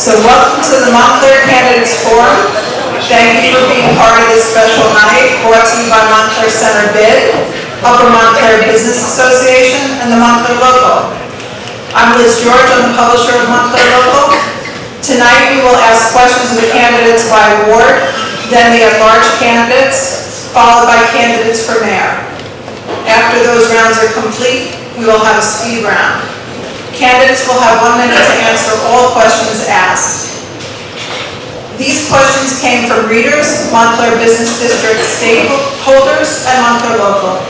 So welcome to the Montclair Candidates Forum. Thank you for being part of this special night brought to you by Montclair Center BID, Upper Montclair Business Association, and the Montclair Local. I'm Liz George, I'm the publisher of Montclair Local. Tonight we will ask questions of the candidates by ward, then the at-large candidates, followed by candidates for mayor. After those rounds are complete, we will have a speed round. Candidates will have 1 minute to answer all questions asked. These questions came from readers, Montclair Business District stakeholders, and Montclair Local.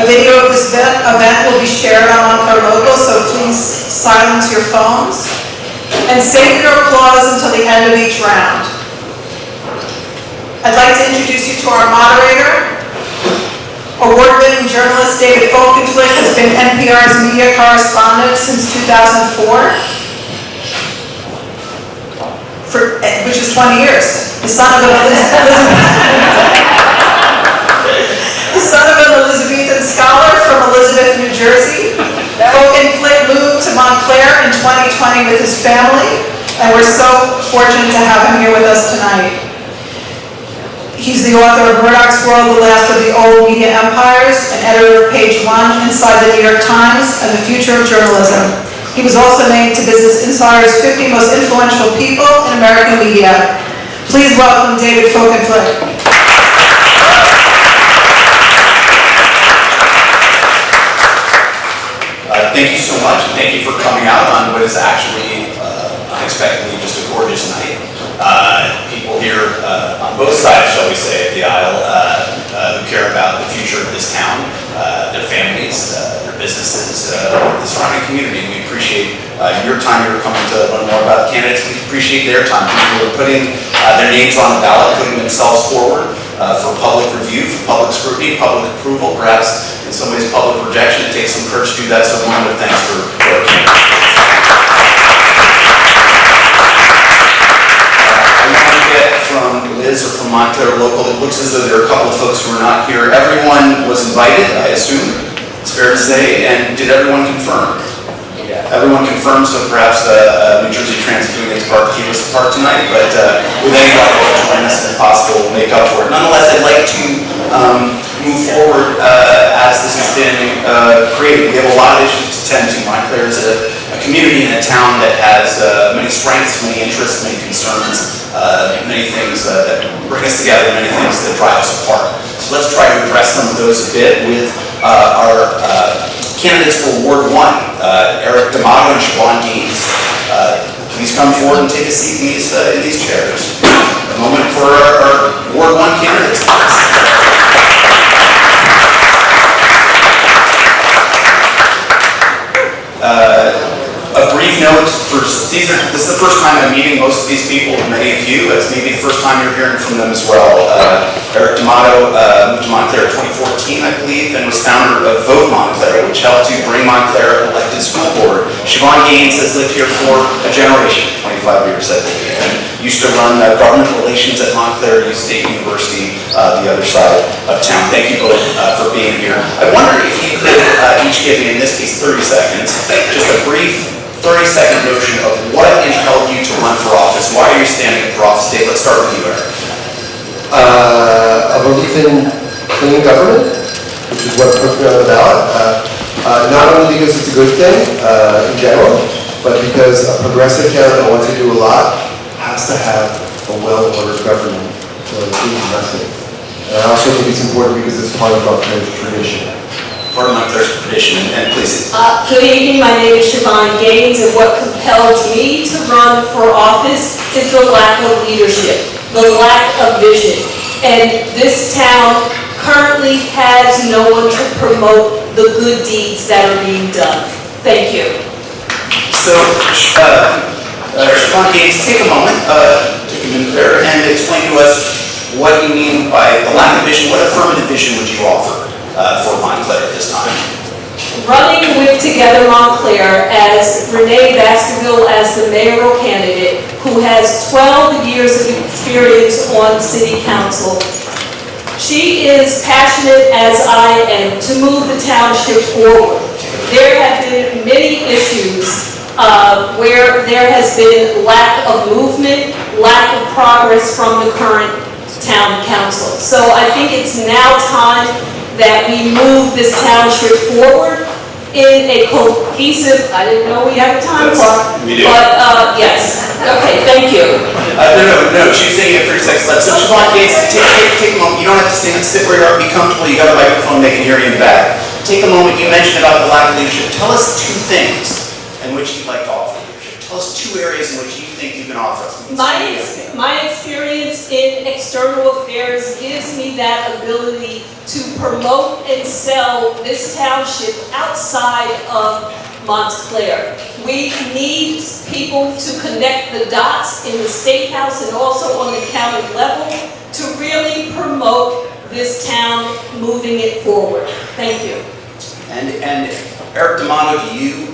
A video of this event will be shared on Montclair Local, so please silence your phones and save your applause until the end of each round. I'd like to introduce you to our moderator. Award-winning journalist David Folkenflik has been NPR's media correspondent since 2004, which is 20 years. The son of an Elizabethan scholar from Elizabeth, New Jersey. Folkenflik moved to Montclair in 2020 with his family, and we're so fortunate to have him here with us tonight. He's the author of Murdoch's World, The Last of the Old Media Empires, and editor of Page One, Inside the New York Times, and The Future of Journalism. He was also named to Business Insider's 50 Most Influential People in American Media. Please welcome David Folkenflik. Thank you so much, and thank you for coming out on what is actually unexpectedly just a gorgeous night. People here on both sides, shall we say, of the aisle who care about the future of this town, their families, their businesses, the surrounding community. We appreciate your time. You're coming to learn more about the candidates. We appreciate their time. People who are putting their names on the ballot, putting themselves forward for public review, for public scrutiny, public approval, perhaps in some ways public rejection. It takes some courage to do that, so one of the thanks for our candidates. From Liz or from Montclair Local, it looks as though there are a couple of folks who are not here. Everyone was invited, I assume, it's fair to say, and did everyone confirm? Yeah. Everyone confirmed, so perhaps New Jersey Transit doing its part to keep us apart tonight, but with any luck, we'll join us if possible, we'll make up for it. Nonetheless, I'd like to move forward as this has been created. We have a lot of issues to tend to. Montclair is a community and a town that has many strengths, many interests, many concerns, many things that bring us together, many things that drive us apart. So let's try to address some of those a bit with our candidates for Ward 1, Eric D'Amato and Siobhan Gaines. Please come forward and take a seat in these chairs. A moment for our Ward 1 candidates. A brief note, this is the first time I'm meeting most of these people, many of you. It's maybe the first time you're hearing from them as well. Eric D'Amato moved to Montclair in 2014, I believe, and was founder of Vote Montclair, which helped to bring Montclair an elected school board. Siobhan Gaines has lived here for a generation, 25 years, I believe, and used to run government relations at Montclair State University, the other side of town. Thank you both for being here. I wonder if you could each give me, in this case, 30 seconds, just a brief 30-second notion of what impelled you to run for office. Why are you standing up for office today? Let's start with you, Eric. A belief in clean government, which is what put me on the ballot. Not only because it's a good thing in general, but because a progressive town that wants to do a lot has to have a well-ordered government to include the rest of it. And I also think it's important because it's part of Montclair's tradition. Part of Montclair's tradition, and please. Good evening, my name is Siobhan Gaines, and what compelled me to run for office is the lack of leadership, the lack of vision. And this town currently has no one to promote the good deeds that are being done. Thank you. So, Siobhan Gaines, take a moment, take a minute there, and explain to us what you mean by the lack of vision. What affirmative vision would you offer for Montclair at this time? Running with Together Montclair as Renee Baskerville as the mayoral candidate who has 12 years of experience on city council. She is passionate as I am to move the township forward. There have been many issues where there has been lack of movement, lack of progress from the current town council. So I think it's now time that we move this township forward in a cohesive, I didn't know we had a time clock. We do. But, yes. Okay, thank you. No, she's saying you have 30 seconds left. So Siobhan Gates, take a moment. You don't have to sit where you are, be comfortable. You got a microphone, they can hear you in the back. Take a moment. You mentioned about the lack of leadership. Tell us two things in which you'd like to offer leadership. Tell us two areas in which you think you can offer us. My experience in external affairs gives me that ability to promote and sell this township outside of Montclair. We need people to connect the dots in the State House and also on the county level to really promote this town, moving it forward. Thank you. And Eric D'Amato, to you,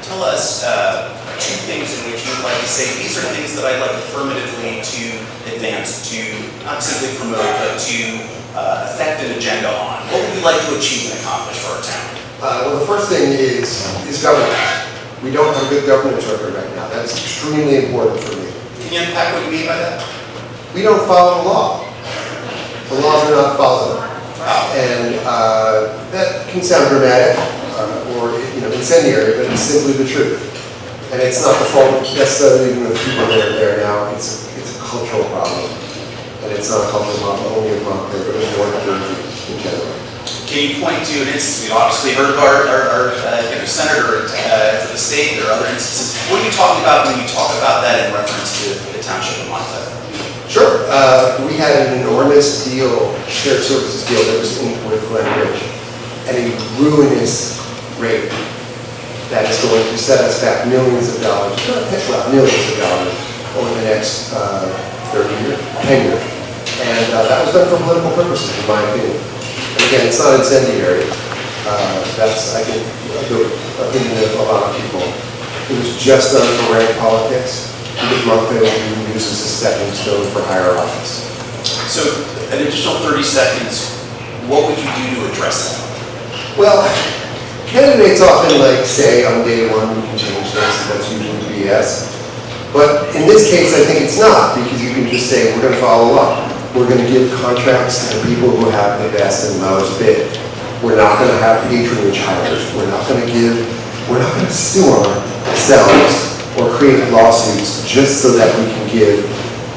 tell us two things in which you would like to say, these are things that I'd like affirmatively to advance, to not simply promote, but to affect an agenda on. What would you like to achieve and accomplish for our town? Well, the first thing is governance. We don't have a good governance record right now. That's extremely important for me. Can you unpack what you mean by that? We don't follow the law. The laws are not followed. And that can sound dramatic or incendiary, but it's simply the truth. And it's not the fault necessarily even of the people that are there now. It's a cultural problem. And it's not a cultural problem only of Montclair, but of North Jersey in general. Can you point to an instance? We obviously heard of our senator for the state. There are other instances. What are you talking about when you talk about that in reference to the township of Montclair? Sure. We had an enormous deal, shared services deal that was inked with Glen Ridge at a ruinous rate that is going to set us back millions of dollars over the next 10 years. And that was done for political purposes, in my opinion. And again, it's not incendiary. That's, I think, the opinion of a lot of people. It was just done for rank politics, because Montclair will be used as a stepping stone for higher office. So, an additional 30 seconds, what would you do to address that? Well, candidates often say on day one we can change things, and that's usually BS. But in this case, I think it's not, because you can just say we're going to follow up. We're going to give contracts to the people who have the best and lowest bid. We're not going to have patronage hires. We're not going to sue ourselves or create lawsuits just so that we can give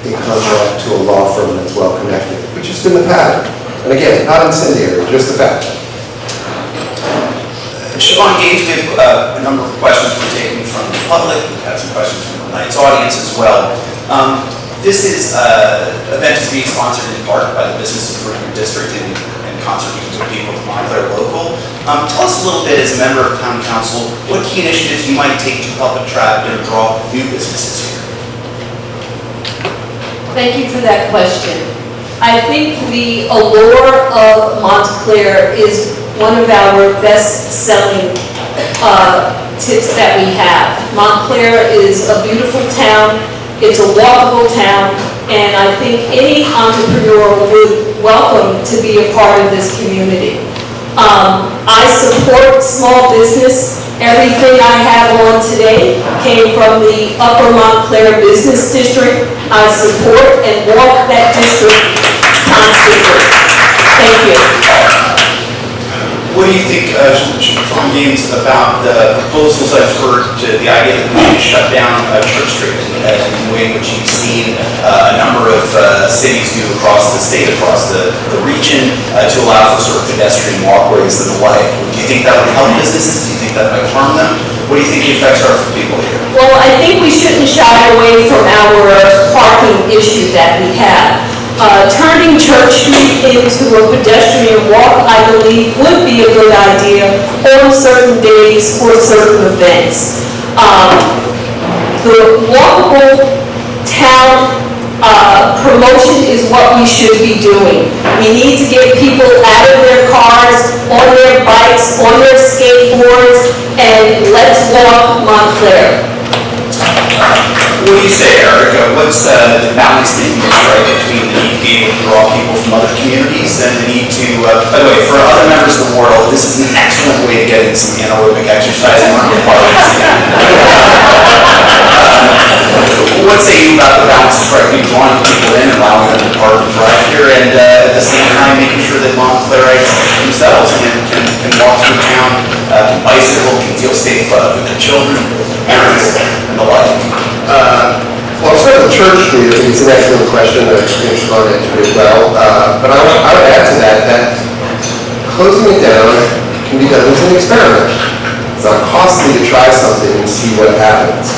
a contract to a law firm that's well connected, which has been the pattern. And again, not incendiary, just the fact. Siobhan Gates, we have a number of questions we're taking from the public. We've had some questions from tonight's audience as well. This event is being sponsored in part by the Business Improvement District in concert with people of Montclair Local. Tell us a little bit, as a member of Town Council, what key initiatives you might take to help attract and draw new businesses here. Thank you for that question. I think the allure of Montclair is one of our best-selling tips that we have. Montclair is a beautiful town. It's a walkable town, and I think any entrepreneur would welcome to be a part of this community. I support small business. Everything I have on today came from the Upper Montclair Business District. I support and walk that district constantly. Thank you. What do you think, Siobhan Gaines, about the proposals I've heard to the idea that we should shut down Church Street in the way in which you've seen a number of cities do across the state, across the region, to allow for sort of pedestrian walkways and the like? Do you think that would help businesses? Do you think that might harm them? What do you think the effects are for people here? Well, I think we shouldn't shy away from our parking issue that we have. Turning Church Street into a pedestrian walk, I believe, would be a good idea on certain days for certain events. The walkable town promotion is what we should be doing. We need to get people out of their cars, on their bikes, on their skateboards, and let's walk Montclair. What do you say, Eric? what's the balance that you can strike between the need to be able to draw people from other communities and the need to, by the way, for other members of the world, this is an excellent way to get in some anaerobic exercise and learn parliaments. What say you about the balance of striking, drawing people in and allowing them to park and drive here, and at the same time making sure that Montclairites themselves can walk through town, can bicycle, can feel safe with their children, parents, and the like? Well, I'll start with Church Street. I think it's an excellent question. I think Sean answered it well. But I would add to that closing it down can be done as an experiment. It's not costly to try something and see what happens.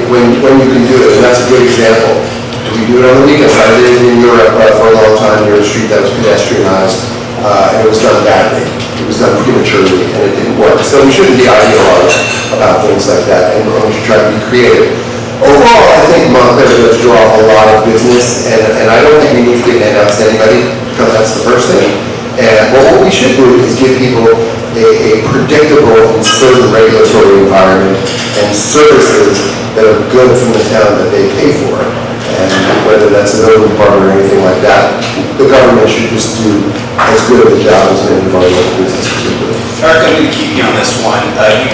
When you can do it, and that's a good example. Do we do it on the weekends? I did it in Europe for a long time near a street that was pedestrianized, and it was done badly. It was done prematurely, and it didn't work. So we shouldn't be ideological about things like that, and we should try to be creative. Overall, I think Montclair does draw a lot of business, and I don't think we need to give handouts to anybody, because that's the first thing. And what we should do is give people a predictable and certain regulatory environment and services that are good from the town that they pay for. And whether that's a building department or anything like that, the government should just do as good of a job as many of our local businesses do. Eric, I'm going to keep you on this one.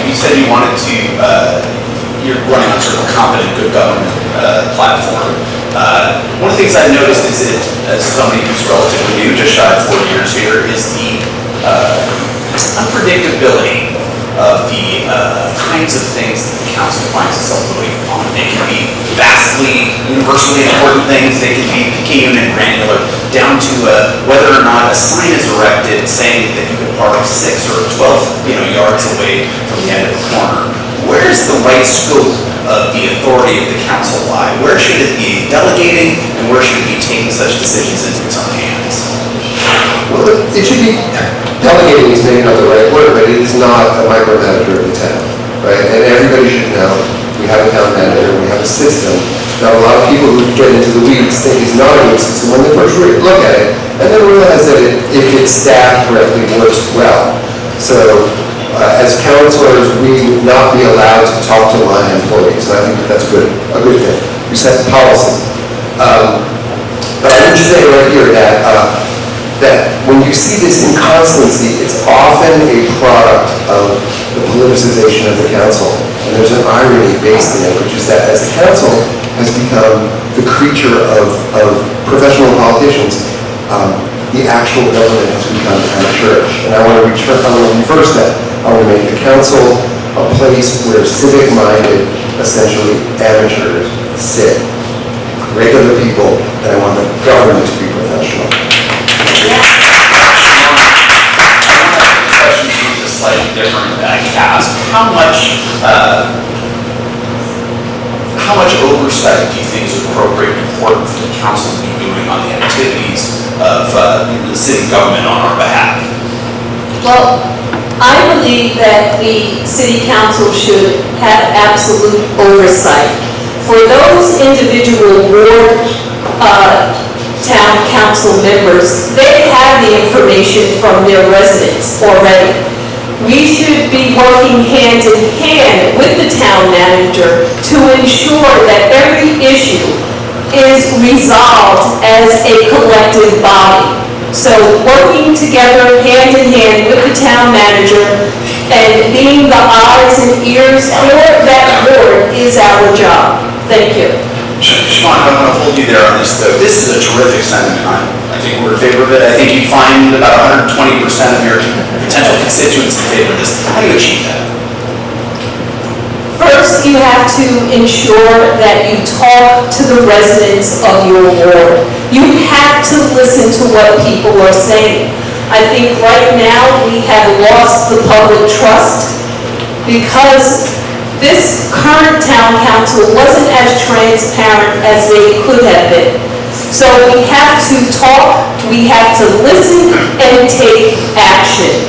You said you wanted to, you're running on sort of a competent, good government platform. One of the things I've noticed is that, as somebody who's relatively new, just shy of 4 years here, is the unpredictability of the kinds of things that the council finds itself voting upon. They can be vastly, universally important things. They can be peculiar and granular, down to whether or not a sign is erected saying that you can park 6 or 12 yards away from the end of the corner. Where is the right scope of the authority of the council lie? Where should it be delegating, and where should it be taking such decisions into its own hands? Well, it should be, delegating is maybe not the right word, but it is not a micromanager of the town, right? And everybody should know, we have a town manager, we have a system. Now, a lot of people who get into the weeds think it's not a good system when they first look at it, and then realize that if it's staffed correctly, works well. So, as councilors, we would not be allowed to talk to line employees, and I think that's a good thing. We set policy. But I would say right here that when you see this inconstancy, it's often a product of the politicization of the council. And there's an irony based in it, which is that as the council has become the creature of professional politicians, the actual government has become our church. And I want to reverse that. I want to make the council a place where civic-minded, essentially amateurs, sit. Regular people, and I want the government to be professional. Slightly different cast. How much oversight do you think is appropriate and important for the council to be doing on the activities of the city government on our behalf? Well, I believe that the city council should have absolute oversight. For those individual ward town council members, they have the information from their residents already. We should be working hand in hand with the town manager to ensure that every issue is resolved as a collective body. So working together hand in hand with the town manager and being the eyes and ears for that board is our job. Thank you. Sean, I want to hold you there on this, though. This is a terrific sentiment. I think we're in favor of it. I think you find about 120% of your potential constituents in favor of this. How do you achieve that? First, you have to ensure that you talk to the residents of your ward. You have to listen to what people are saying. I think right now we have lost the public trust because this current town council wasn't as transparent as they could have been. So we have to talk, we have to listen, and take action.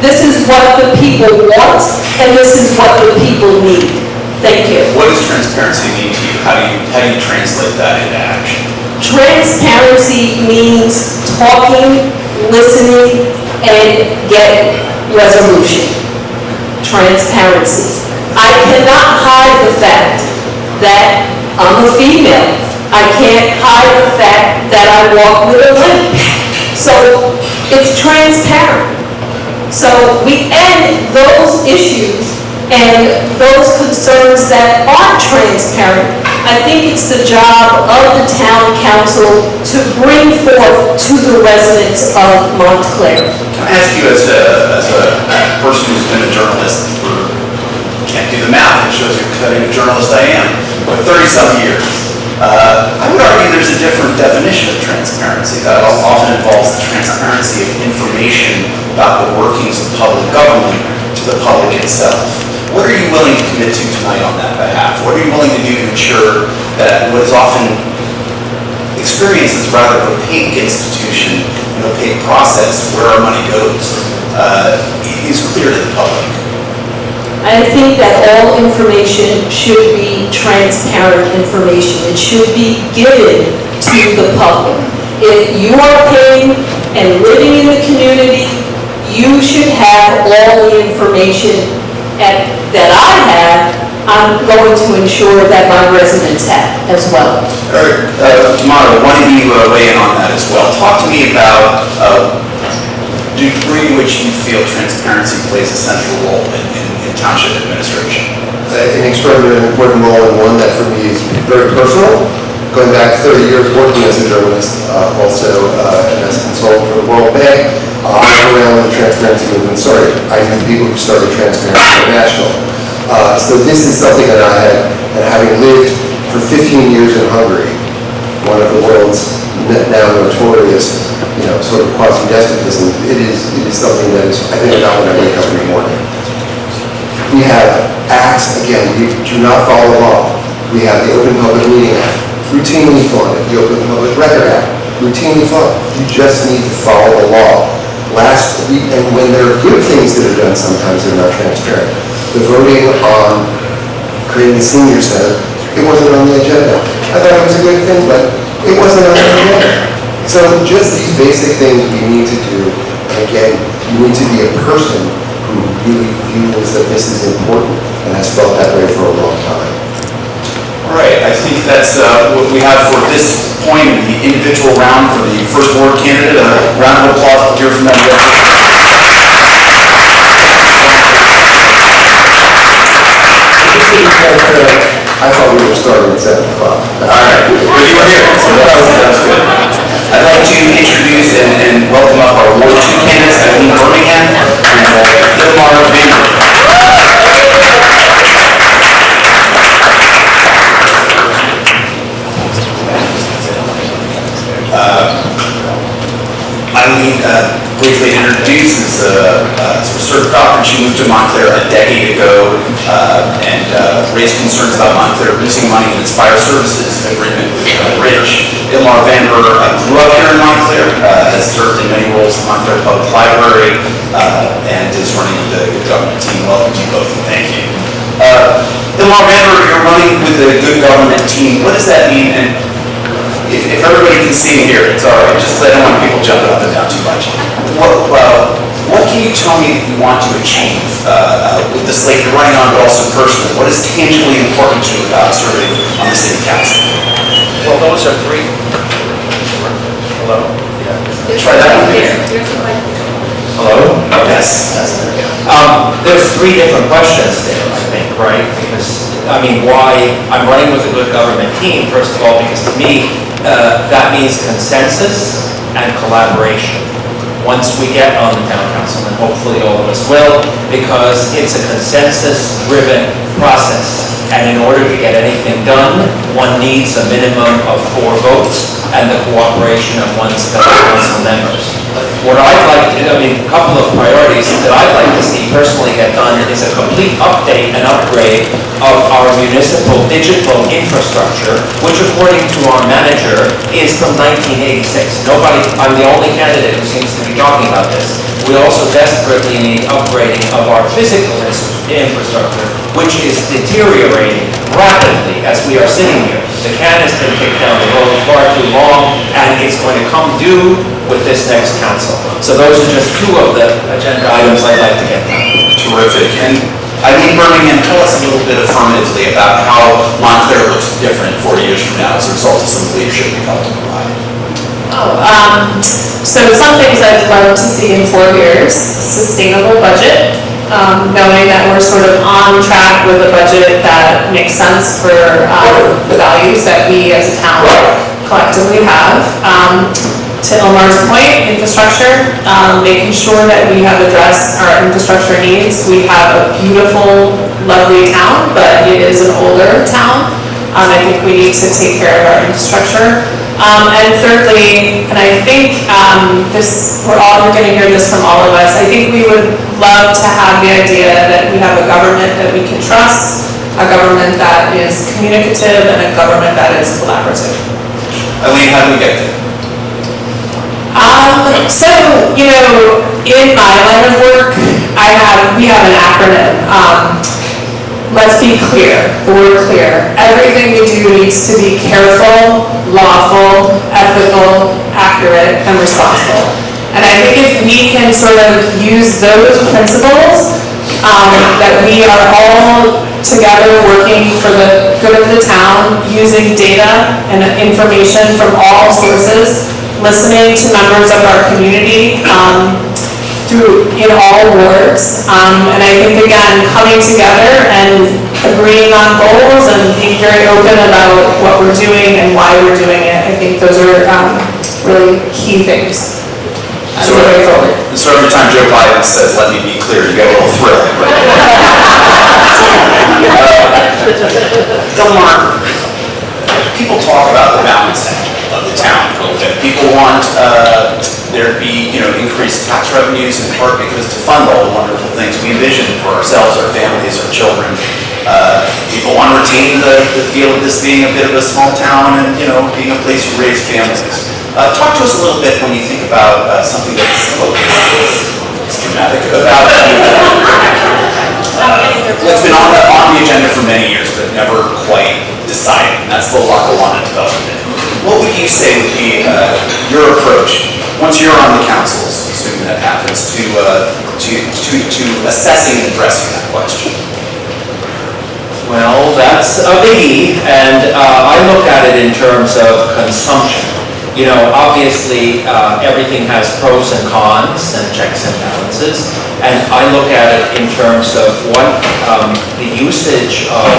This is what the people want, and this is what the people need. Thank you. What does transparency mean to you? How do you translate that into action? Transparency means talking, listening, and getting resolution. Transparency. I cannot hide the fact that I'm a female. I can't hide the fact that I walk with a limp. So it's transparent. So we end those issues and those concerns that aren't transparent. I think it's the job of the town council to bring forth to the residents of Montclair. Can I ask you, as a person who's been a journalist for, can't do the math, it shows you what kind of journalist I am, but 30-some years, I would argue there's a different definition of transparency that often involves the transparency of information about the workings of public government to the public itself. What are you willing to commit to tonight on that behalf? What are you willing to do to ensure that what is often experienced as a rather opaque institution, an opaque process where our money goes, is clear to the public? I think that all information should be transparent information. It should be given to the public. If you are paying and living in the community, you should have all the information that I have. I'm going to ensure that my residents have as well. Tamara, why don't you weigh in on that as well? Talk to me about the degree in which you feel transparency plays a central role in township administration. An extraordinarily important role, and one that for me is very personal. Going back 30 years working as a journalist, also and as a consultant for the World Bank, I went around when the transparency movement started. I knew people who started Transparency International. So this is something that I had, and having lived for 15 years in Hungary, one of the world's now notorious, sort of quasi-despotism, it is something that is, I think about when I wake up in the morning. We have acts, again, we do not follow the law. We have the Open Public Meeting Act, routinely flaunted, the Open Public Record Act, routinely flaunted. You just need to follow the law. Last week, and when there are good things that are done, sometimes they're not transparent. The voting on creating the senior center, it wasn't on the agenda. I thought it was a good thing, but it wasn't on the agenda. So just these basic things we need to do, and again, you need to be a person who really feels that this is important and has felt that way for a long time. All right, I think that's what we have for this point in the individual round for the first board candidate. A round of applause. We'll hear from them. I thought we were starting at 7 o'clock. All right, well, you were here, so that was good. I'd like to introduce and welcome up our Ward 2 candidates, Eileen Birmingham and Dilmar Van. Eileen, briefly introduced, is a research doctor. She moved to Montclair a decade ago and raised concerns about Montclair losing money in its fire services agreement with Rich. Dilmar Van grew up here in Montclair, has served in many roles in Montclair Public Library, and is running the good government team. Welcome to you both, and thank you. Dilmar Van, you're running with the good government team. What does that mean? And if everybody can see me here, it's all right, just because I don't want people jumping up and down too much. What can you tell me that you want to achieve with the slate you're running on, but also personally? What is tangibly important to you about serving on the city council? Well, those are three. Hello? Try that one again. Hello? Yes. There's three different questions there, I think, right? Because, why I'm running with a good government team, first of all, because to me, that means consensus and collaboration. Once we get on the town council, and hopefully all of us will, because it's a consensus-driven process. And in order to get anything done, one needs a minimum of 4 votes and the cooperation of one's fellow council members. What I'd like to do, a couple of priorities that I'd like to see personally get done is a complete update and upgrade of our municipal digital infrastructure, which according to our manager is from 1986. I'm the only candidate who seems to be talking about this. We also desperately need upgrading of our physical infrastructure, which is deteriorating rapidly as we are sitting here. The can has been kicked down the road far too long, and it's going to come due with this next council. So those are just 2 of the agenda items I'd like to get done. Terrific. And Eileen Birmingham, tell us a little bit affirmatively about how Montclair looks different 40 years from now as a result of some of the leadership you've helped to provide? So some things I'd love to see in 4 years: sustainable budget, knowing that we're sort of on track with a budget that makes sense for the values that we as a town collectively have. To Omar's point, infrastructure, making sure that we have addressed our infrastructure needs. We have a beautiful, lovely town, but it is an older town. I think we need to take care of our infrastructure. And thirdly, and I think you're going to hear this from all of us, I think we would love to have the idea that we have a government that we can trust, a government that is communicative, and a government that is collaborative. Eileen, how do we get there? So, in my line of work, we have an acronym. Let's be clear, the word clear. Everything we do needs to be careful, lawful, ethical, accurate, and responsible. And I think if we can sort of use those principles, that we are all together working for the good of the town, using data and information from all sources, listening to members of our community, in all wards, and I think, again, coming together and agreeing on goals and being very open about what we're doing and why we're doing it. I think those are really key things as we go forward. So every time Joe Biden says, "Let me be clear," you get a little thrill. Delmar, people talk about the balance of the town a little bit. People want there to be, increased tax revenues in part because to fund all the wonderful things we envision for ourselves, our families, our children. People want to retain the feel of this being a bit of a small town and, being a place to raise families. Talk to us a little bit when you think about something that's schematic about what's been on the agenda for many years but never quite decided. And that's the Lackawanna development. What would you say would be your approach once you're on the councils, assuming that happens, to assessing and addressing that question? Well, that's a biggie, and I look at it in terms of consumption. Obviously, everything has pros and cons and checks and balances, and I look at it in terms of what the usage of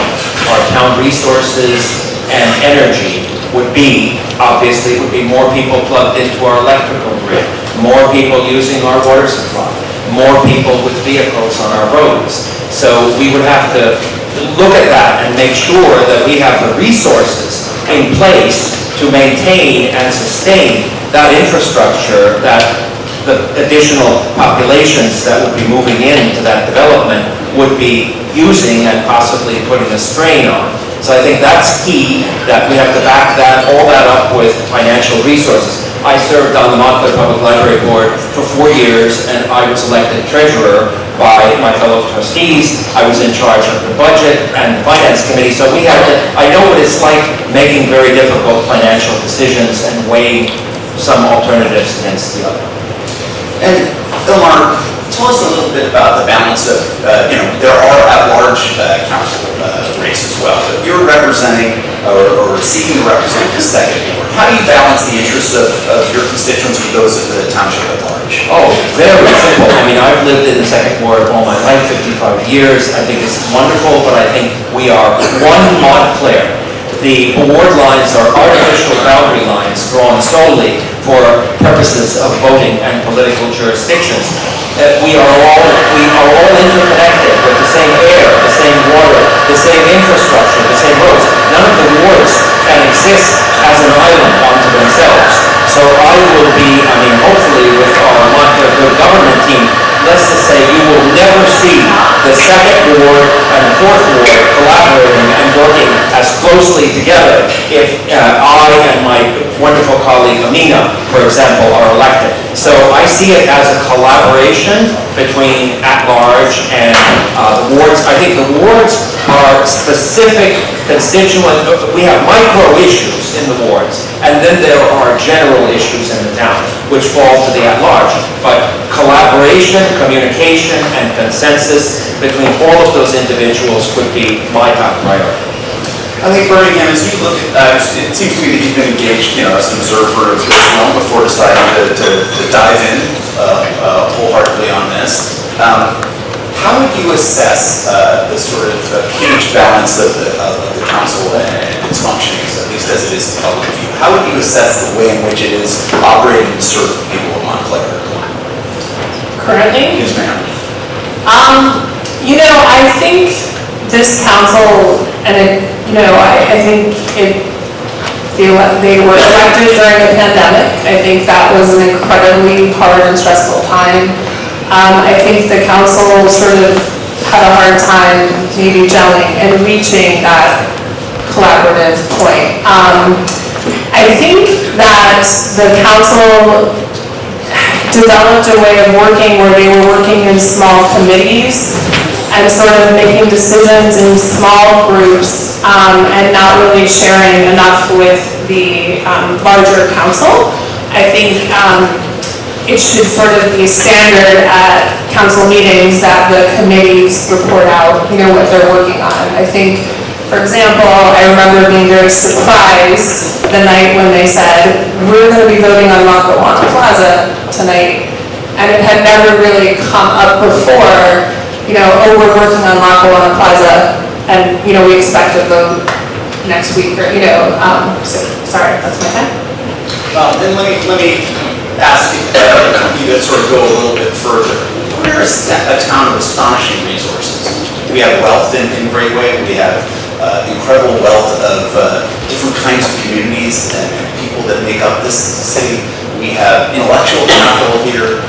our town resources and energy would be. Obviously, it would be more people plugged into our electrical grid, more people using our water supply, more people with vehicles on our roads. So we would have to look at that and make sure that we have the resources in place to maintain and sustain that infrastructure, that the additional populations that would be moving into that development would be using and possibly putting a strain on. So I think that's key, that we have to back all that up with financial resources. I served on the Montclair Public Library Board for 4 years, and I was elected treasurer by my fellow trustees. I was in charge of the budget and the finance committee, so I know what it's like making very difficult financial decisions and weighing some alternatives against the other. And Omar, tell us a little bit about the balance of, there are at-large council races as well, but you're representing or seeking to represent the second ward. How do you balance the interests of your constituents with those of the township at large? Oh, very simple. I mean, I've lived in the second ward all my life, 55 years. I think it's wonderful, but I think we are one Montclair. The ward lines are artificial boundary lines drawn solely for purposes of voting and political jurisdictions. We are all interconnected with the same air, the same water, the same infrastructure, the same roads. None of the wards can exist as an island unto themselves. So I will be, hopefully with our Montclair Good Government team, let's just say you will never see the second ward and the fourth ward collaborating and working as closely together if I and my wonderful colleague Amina, for example, are elected. So I see it as a collaboration between at-large and the wards. I think the wards are specific constituent, we have micro issues in the wards, and then there are general issues in the town, which fall to the at-large. But collaboration, communication, and consensus between all of those individuals would be my top priority. I think Birmingham, as you look at, it seems to me that you've been engaged, as an observer of this long before deciding to dive in wholeheartedly on this. How would you assess the sort of huge balance of the council and its functionings, at least as it is in public view? How would you assess the way in which it is operating to serve the people of Montclair? Currently? Yes, ma'am. I think this council, and I think they were elected during a pandemic. I think that was an incredibly hard and stressful time. I think the council sort of had a hard time maybe gelling and reaching that collaborative point. I think that the council developed a way of working where they were working in small committees and sort of making decisions in small groups and not really sharing enough with the larger council. I think it should sort of be standard at council meetings that the committees report out, what they're working on. I think, for example, I remember being very surprised the night when they said, we're going to be voting on Montclair Plaza tonight. And it had never really come up before, we're working on Montclair Plaza, and, we expect a vote next week, or, so, sorry, that's my time. Then let me ask you to sort of go a little bit further. We're a town of astonishing resources. We have wealth in Greatway. We have incredible wealth of different kinds of communities and people that make up this city. We have intellectual capital here.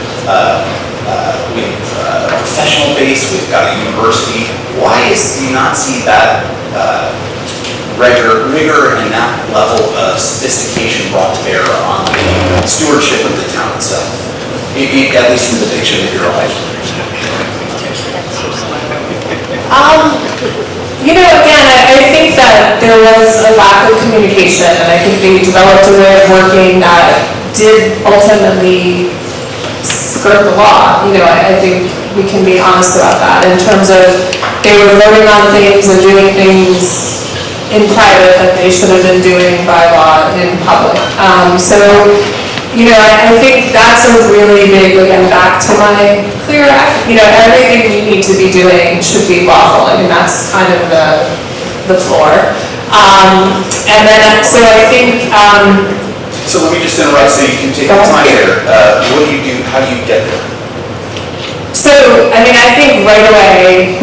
We have a professional base. We've got a university. Why do you not see that rigor and that level of sophistication brought to bear on the stewardship of the town itself, at least in the diction of your life? Again, I think that there was a lack of communication, and I think they developed a way of working that did ultimately skirt the law. I think we can be honest about that in terms of they were voting on things and doing things in private that they should have been doing by law in public. I think that's a really big, again, back to my clear act, everything we need to be doing should be lawful. I mean, that's kind of the floor. So I think... So let me just interrupt so you can take the time here. What do you do? How do you get there? So, I think right away,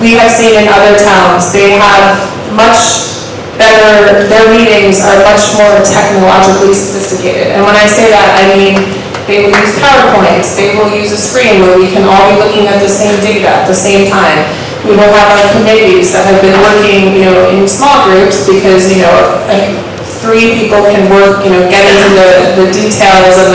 we have seen in other towns, they have much better, their meetings are much more technologically sophisticated. And when I say that, I mean, they will use PowerPoints, they will use a screen where we can all be looking at the same data at the same time. We will have our committees that have been working, in small groups because, 3 people can work, get into the details of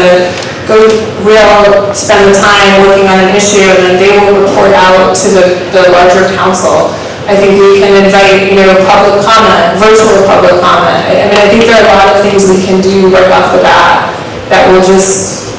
spend the time working on an issue, and then they will report out to the larger council. I think we can invite, public comment, virtual public comment. I think there are a lot of things we can do right off the bat that will just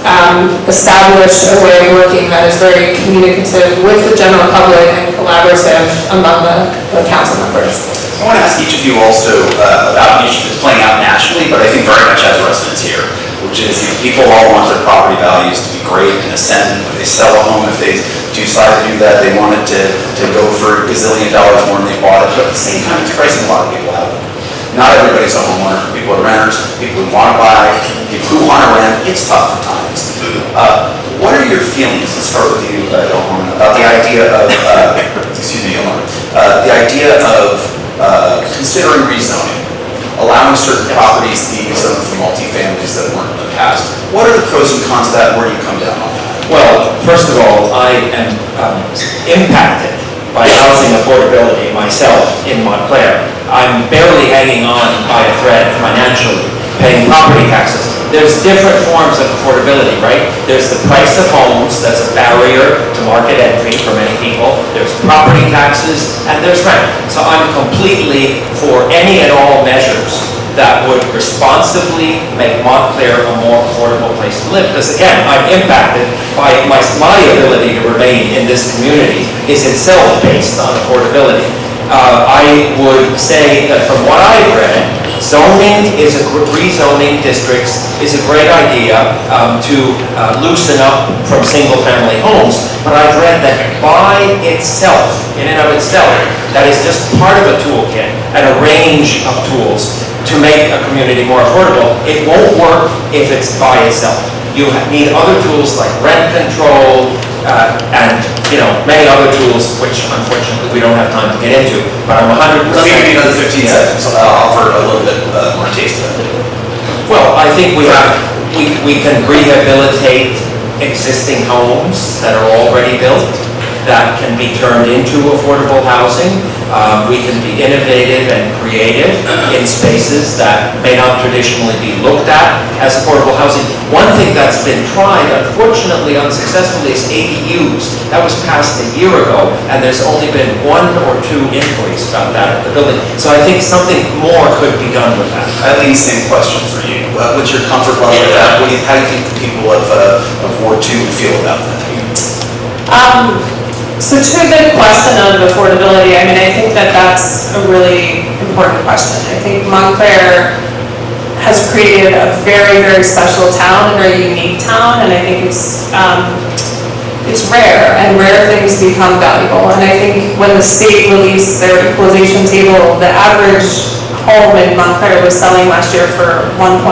establish a way of working that is very communicative with the general public and collaborative among the council members. I want to ask each of you also about an issue that's playing out nationally, but I think very much has resonance here, which is people all want their property values to be great and ascend. When they sell a home, if they decide to do that, they want it to go for a gazillion dollars more than they bought it. But at the same time, it's pricing a lot of people out. Not everybody's a homeowner. People are renters, people who want to buy, people who want to rent. It's tough at times. What are your feelings? Let's start with you, Ilhan, about the idea of, the idea of considering rezoning, allowing certain properties to be zoned for multifamilies that weren't in the past. What are the pros and cons of that, and where do you come down on that? Well, first of all, I am impacted by housing affordability myself in Montclair. I'm barely hanging on by a thread financially, paying property taxes. There's different forms of affordability, right? There's the price of homes, that's a barrier to market entry for many people. There's property taxes, and there's rent. So I'm completely for any and all measures that would responsibly make Montclair a more affordable place to live. Because again, I'm impacted by my ability to remain in this community is itself based on affordability. I would say that from what I've read, rezoning districts is a great idea to loosen up from single-family homes, but I've read that by itself, in and of itself, that is just part of a toolkit and a range of tools to make a community more affordable. It won't work if it's by itself. You need other tools like rent control and many other tools, which unfortunately we don't have time to get into. But I'm 100%. Let me give you another 15 seconds. I'll offer a little bit more taste of it. Well, I think we can rehabilitate existing homes that are already built that can be turned into affordable housing. We can be innovative and creative in spaces that may not traditionally be looked at as affordable housing. One thing that's been tried, unfortunately unsuccessfully, is ADUs. That was passed a year ago, and there's only been 1 or 2 inquiries about that at the building. So I think something more could be done with that. Eileen, same question for you. What's your comfort level with that? How do you think the people of Ward 2 would feel about that? So to the question of affordability, I mean, I think that that's a really important question. I think Montclair has created a very, very special town, a very unique town, and I think it's rare, and rare things become valuable. And I think when the state released their equalization table, the average home in Montclair was selling last year for $1.1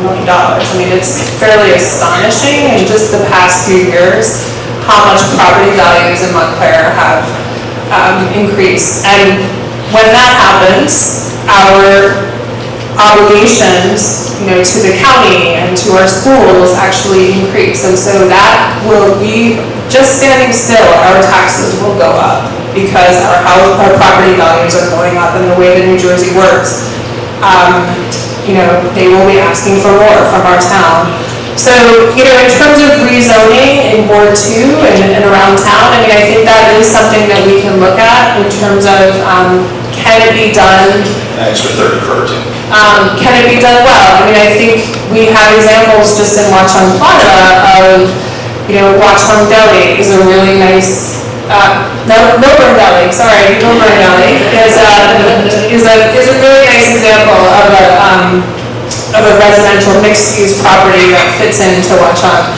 million. I mean, it's fairly astonishing in just the past few years how much property values in Montclair have increased. And when that happens, our obligations, to the county and to our schools actually increase. And so that will be, just standing still, our taxes will go up because our property values are going up, and the way that New Jersey works, they will be asking for more from our town. So, in terms of rezoning in Ward 2 and around town, I mean, I think that is something that we can look at in terms of, can it be done? Extra 30 per too. Can it be done well? I mean, I think we have examples just in Watchung Plaza of, Watchung Deli is a really nice, Milburn Deli, sorry, Milburn Deli is a really nice example of a residential mixed-use property that fits into Watchung.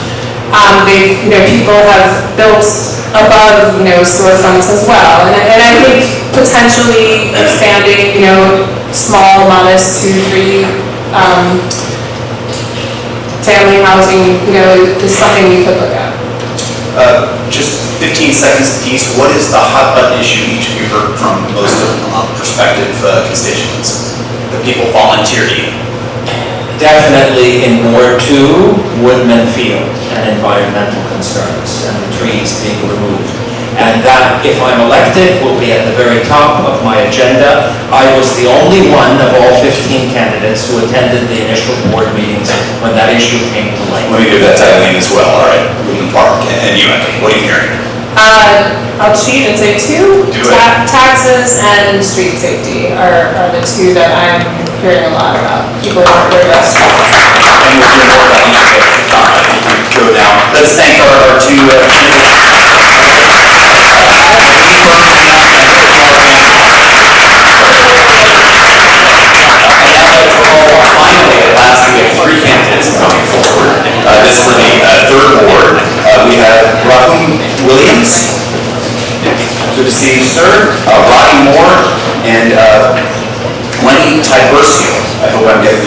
People have built above, storefronts as well, and I think potentially expanding, small, modest 2-3 family housing, is something we could look at. Just 15 seconds apiece. What is the hot button issue each of you heard from most of prospective constituents? The people volunteer to you. Definitely in Ward 2, Woodman Field and environmental concerns and the trees being removed. And that, if I'm elected, will be at the very top of my agenda. I was the only one of all 15 candidates who attended the initial board meetings when that issue came to light. Let me give that to Eileen as well, all right? Woodman Park, and you, Eileen, what are you hearing? I'll cheat and say 2. Do it. Taxes and street safety are the 2 that I'm hearing a lot about. People aren't very rest. And we'll hear more about each of them. I think we can go down. Let's thank our 2 Finally, at last, we have 3 candidates coming forward. This for the 3rd ward. We have Rahum Williams. Good to see you, sir. Roddy Moore and Lenny Tiburcio. I hope I'm getting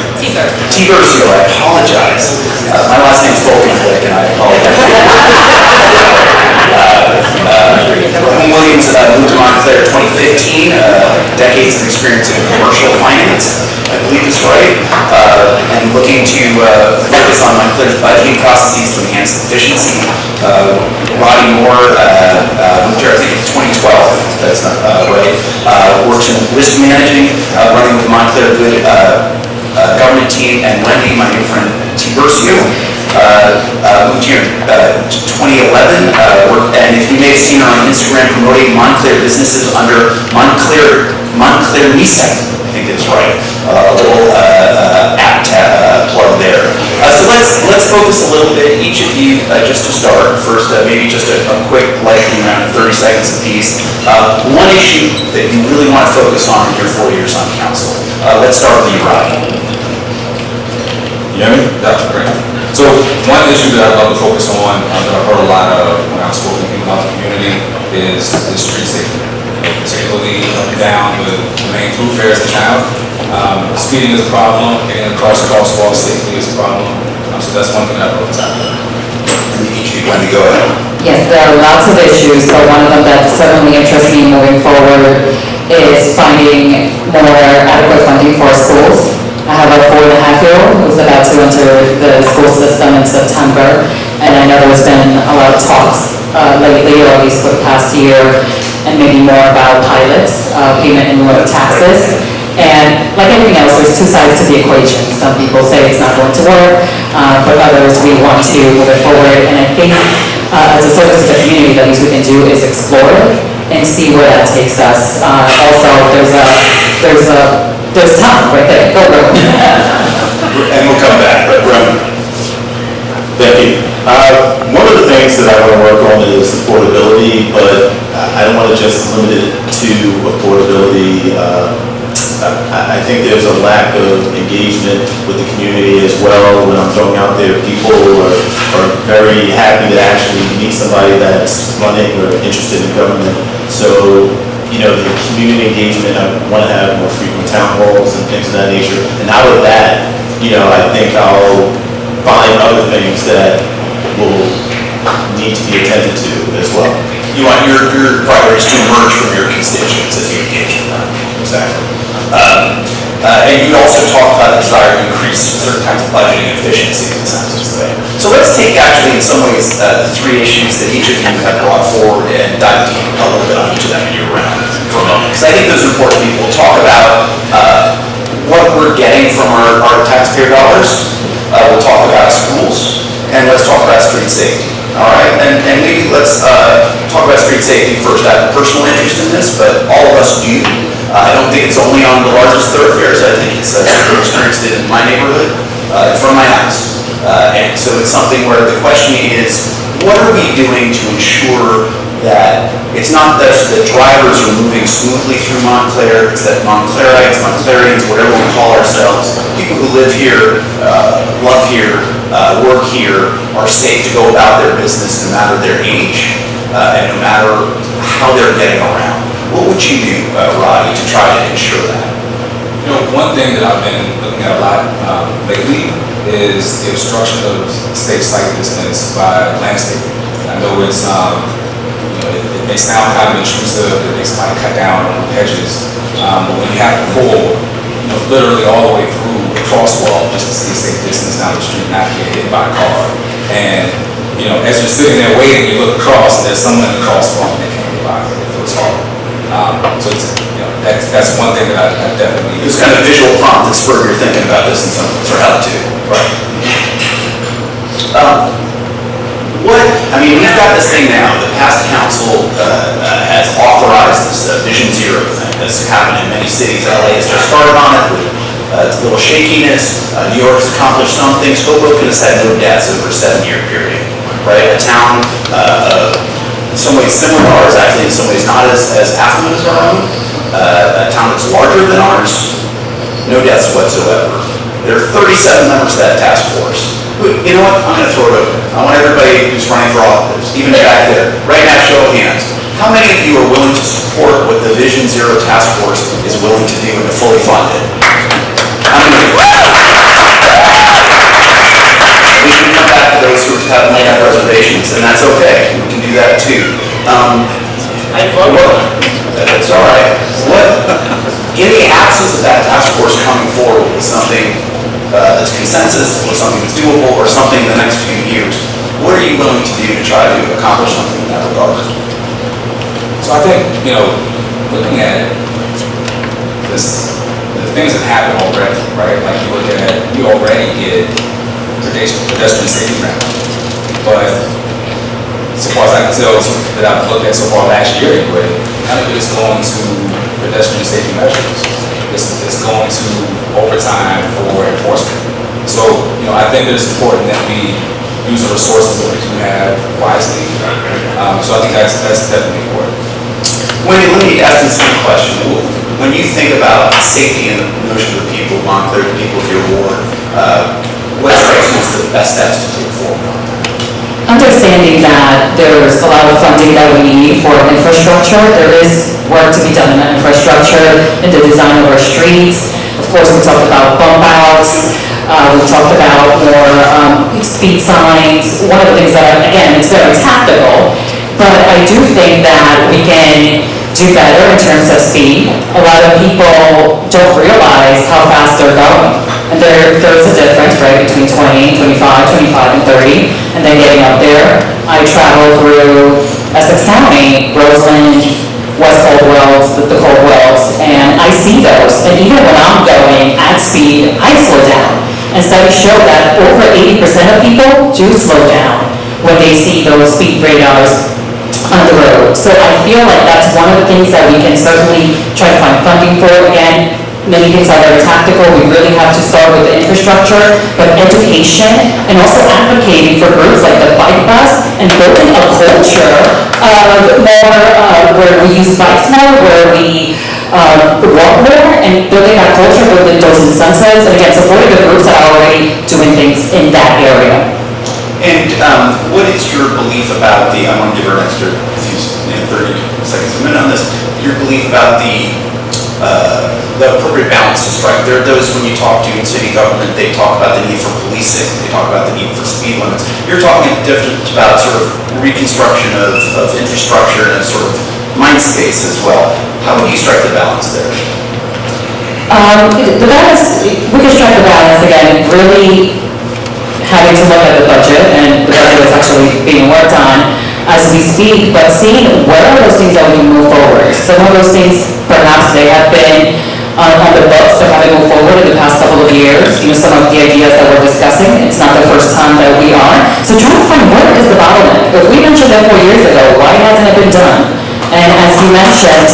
Tiburcio. I apologize. My last name is Folkenflik, and I apologize. Rahum Williams moved to Montclair 2015. Decades of experience in commercial finance, I believe is right, and looking to focus on Montclair's budgeting processes to enhance efficiency. Roddy Moore moved here, I think, in 2012. That's not right. Works in risk managing, running with Montclair Good government team, and Wendy, my new friend Tiburcio, moved here in 2011. And if you may have seen her on Instagram promoting Montclair businesses under Montclair Misa, I think is, right? A little apt plug there. So let's focus a little bit, each of you, just to start. First, maybe just a quick lightning round, 30 seconds apiece. One issue that you really want to focus on in your 4 years on council. Let's start with you, Rodney. You hear me? Yeah, great. So one issue that I'd love to focus on, that I've heard a lot of when I've spoken to people about the community, is street safety. Particularly up and down the main thoroughfares in town. Speeding is a problem, getting across crosswalks safely is a problem. So that's one thing I'd love to tackle. Each of you want to go ahead. Yes, there are lots of issues, but one of them that certainly interests me moving forward is finding more adequate funding for schools. I have a 4.5-year-old who's about to enter the school system in September, and I know there's been a lot of talks lately, or at least for the past year, and maybe more about pilots, payment in lieu of taxes. And like anything else, there's two sides to the equation. Some people say it's not going to work, but others, we want to move it forward. And I think as a service to the community, the least we can do is explore it and see where that takes us. Also, there's time right there. Go, Rowan. And we'll come back, but Rowan. Thank you. One of the things that I want to work on is affordability, but I don't want to just limit it to affordability. I think there's a lack of engagement with the community as well. When I'm going out there, people are very happy to actually meet somebody that's running or interested in government. So, you know, the community engagement, I want to have more frequent town halls and things of that nature. And out of that, you know, I think I'll find other things that will need to be attended to as well. You want your priorities to emerge from your constituents as you engage with them. Exactly. And you also talk about the desire to increase certain kinds of budgeting efficiency, it sounds as though. So let's take actually in some ways the three issues that each of you have brought forward and dive deep a little bit on each of them in your round for a moment. Because I think those are important people. We'll talk about what we're getting from our taxpayer dollars. We'll talk about schools, and let's talk about street safety. All right, and maybe let's talk about street safety first. I have a personal interest in this, but all of us do. I don't think it's only on the largest thoroughfares. I think it's super experienced in my neighborhood, in front of my house. And so it's something where the question is, what are we doing to ensure that it's not that the drivers are moving smoothly through Montclair, it's that Montclairites, Montclairians, whatever we call ourselves, people who live here, love here, work here, are safe to go about their business no matter their age, and no matter how they're getting around. What would you do, Roddy, to try to ensure that? You know, one thing that I've been looking at a lot lately is the obstruction of safe sight distance by landscaping. I know it's, it may sound kind of intrusive, it makes somebody cut down on hedges, but when you have to pull, literally all the way through the crosswalk just to see a safe distance down the street, not to get hit by a car. And, as you're sitting there waiting, you look across and there's someone in the crosswalk and they can't get by, it feels hard. So it's, that's one thing that I definitely... This kind of visual prompt that spurred your thinking about this in some ways, or how to. Right. We've got this thing now. The past council has authorized this Vision Zero thing that's happened in many cities. LA has just started on it with a little shakiness. New York has accomplished some things. Hoboken has had no deaths over a 7-year period, right? A town in some ways similar to ours, actually in some ways not as affluent as our own. A town that's larger than ours, no deaths whatsoever. There are 37 members of that task force. You know what? I'm going to throw it open. I want everybody who's running for office, even back there, right now, show of hands. How many of you are willing to support what the Vision Zero task force is willing to do and to fully fund it? How many of you? We can come back to those who might have reservations, and that's okay. We can do that too. That's all right. In the absence of that task force coming forward with something that's consensus, or something that's doable, or something in the next few years, what are you willing to do to try to accomplish something in that regard? So I think, looking at this, the things that happen already, right? Like you look at, you already get pedestrian safety ground, but so far as I can tell, that I've looked at so far last year anyway, none of it is going to pedestrian safety measures. It's going to overtime for enforcement. So, I think that it's important that we use the resources that we do have wisely. So I think that's definitely important. Wendy, let me ask this one question. When you think about safety and the notion of the people, Montclair, the people of your ward, what strikes you as the best steps to take forward on that? Understanding that there's a lot of funding that we need for infrastructure, there is work to be done in that infrastructure, in the design of our streets. Of course, we talked about bump outs, we talked about more speed signs. One of the things that, again, it's very tactical, but I do think that we can do better in terms of speed. A lot of people don't realize how fast they're going. And there's a difference, right, between 20, 25, 25 and 30, and then getting up there. I travel through Essex County, Roseland, West Coldwells, the Coldwells, and I see those. And even when I'm going at speed, I slow down. And studies show that over 80% of people do slow down when they see those speed radars on the road. So I feel like that's one of the things that we can certainly try to find funding for. Again, many things are very tactical. We really have to start with the infrastructure, but education and also advocating for groups like the bike bus and building a culture of more where we use bikes more, where we walk more, and building that culture, building those incentives, and again, supporting the groups that are already doing things in that area. And what is your belief about I'm going to give her an extra 30 seconds, a minute on this, your belief about the appropriate balance to strike? There are those, when you talk to city government, they talk about the need for policing, they talk about the need for speed limits. You're talking about sort of reconstruction of infrastructure and sort of mind space as well. How would you strike the balance there? The balance, we can strike the balance again, really having to look at the budget, and the budget is actually being worked on as we speak, but seeing what are those things that we can move forward. Some of those things, perhaps they have been on the books, but haven't moved forward in the past couple of years. Some of the ideas that we're discussing, it's not the first time that we are. So trying to find where is the bottleneck. If we mentioned that 4 years ago, why hasn't it been done? And as you mentioned,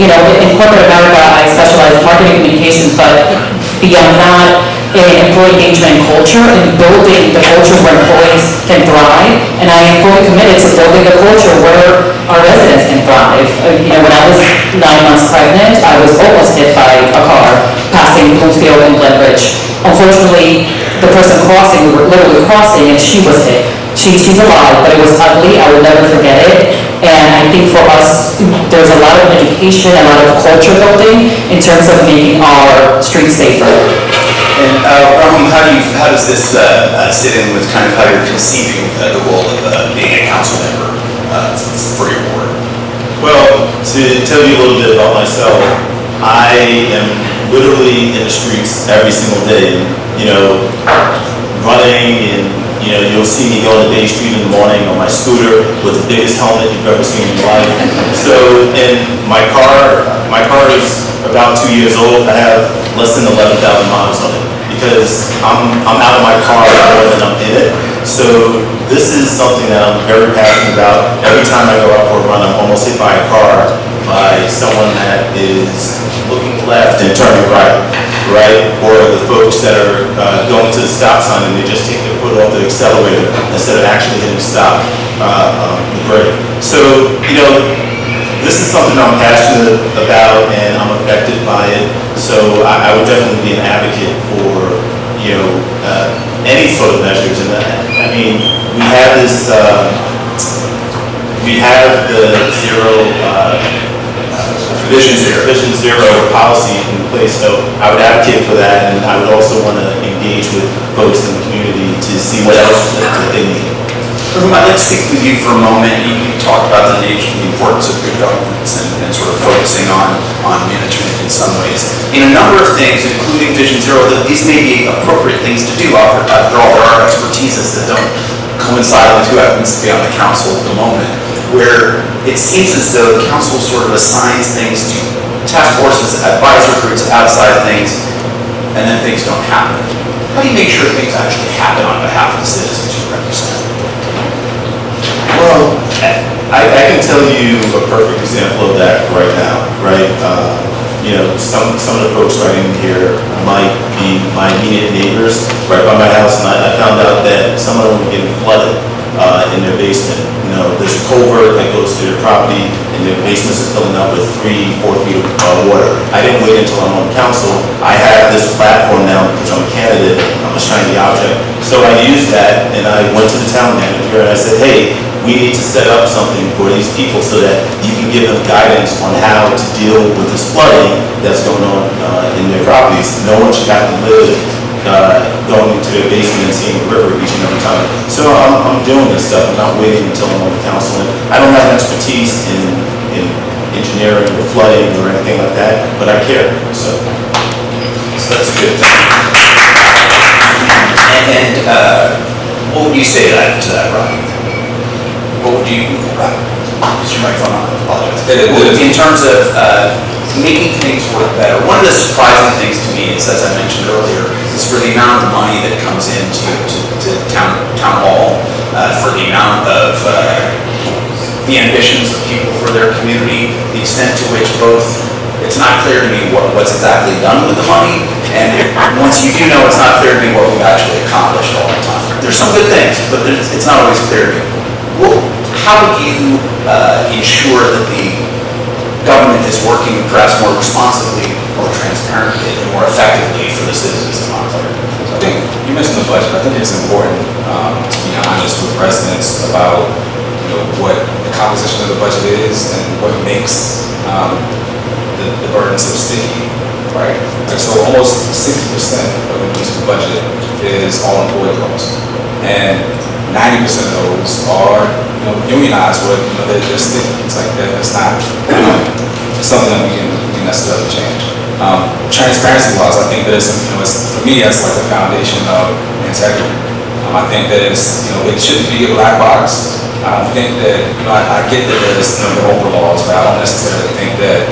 in corporate America, I specialize in marketing communications, but beyond that, in employee engagement and culture, and building the cultures where employees can thrive. And I am fully committed to building a culture where our residents can thrive. When I was 9 months pregnant, I was almost hit by a car passing Bloomfield and Glenridge. Unfortunately, the person crossing, we were literally crossing, and she was hit. She's alive, but it was ugly. I will never forget it. And I think for us, there's a lot of education, a lot of culture building in terms of making our streets safer. And Rahum, how does this sit in with kind of how you're conceiving the role of being a council member for your ward? Well, to tell you a little bit about myself, I am literally in the streets every single day, running, and you'll see me going to Bay Street in the morning on my scooter with the biggest helmet you've ever seen in your life. So, and my car is about 2 years old. I have less than 11,000 miles on it because I'm out of my car more than I'm in it. So this is something that I'm very passionate about. Every time I go out for a run, I'm almost hit by a car by someone that is looking left and turning right? Or the folks that are going to the stop sign and they just take their foot off the accelerator instead of actually hitting stop, the brake. So, this is something I'm passionate about and I'm affected by it. So I would definitely be an advocate for, any sort of measures. And we have this, we have the Vision Zero policy in place, so I would advocate for that, and I would also want to engage with folks in the community to see what else that they need. I'd like to speak with you for a moment. You talked about the importance of good governance and sort of focusing on management in some ways. In a number of things, including Vision Zero, that these may be appropriate things to do. After all, there are expertises that don't coincide with who happens to be on the council at the moment, where it seems as though the council sort of assigns things to task forces, advisory groups, outside things, and then things don't happen. How do you make sure things actually happen on behalf of the citizens you represent? Well, I can tell you a perfect example of that right now, right? some of the folks right in here might be my immediate neighbors right by my house, and I found out that some of them were getting flooded in their basement. There's a culvert that goes to their property, and their basements are filling up with 3-4 feet of water. I didn't wait until I'm on council. I have this platform now because I'm a candidate. I'm a shiny object. So I used that, and I went to the town manager, and I said, hey, we need to set up something for these people so that you can give them guidance on how to deal with this flooding that's going on in their properties. No one should have to live going into their basement and seeing a river each and every time. So I'm doing this stuff. I'm not waiting until I'm on the council. I don't have expertise in engineering or flooding or anything like that, but I care. So that's a good thing. And what would you say to that, Ronnie? What would you, is your microphone on? I apologize. In terms of making things work better, one of the surprising things to me is, as I mentioned earlier, is for the amount of money that comes into town hall, for the amount of the ambitions of people for their community, the extent to which both, it's not clear to me what's exactly done with the money, and once you do know, it's not clear to me what we've actually accomplished all the time. There's some good things, but it's not always clear to me. Well, how do you ensure that the government is working perhaps more responsibly, more transparently, and more effectively for the citizens of Montclair? I think you mentioned the budget. I think it's important to be honest with residents about what the composition of the budget is and what makes the burden so sticky, right? And so almost 60% of the municipal budget is all employee costs, and 90% of those are unionized, but they're sticky. It's like that's not something that we can necessarily change. Transparency-wise, I think that it's for me, that's like the foundation of integrity. I think that it shouldn't be a black box. I don't think that I get that there's the Oprah laws, but I don't necessarily think that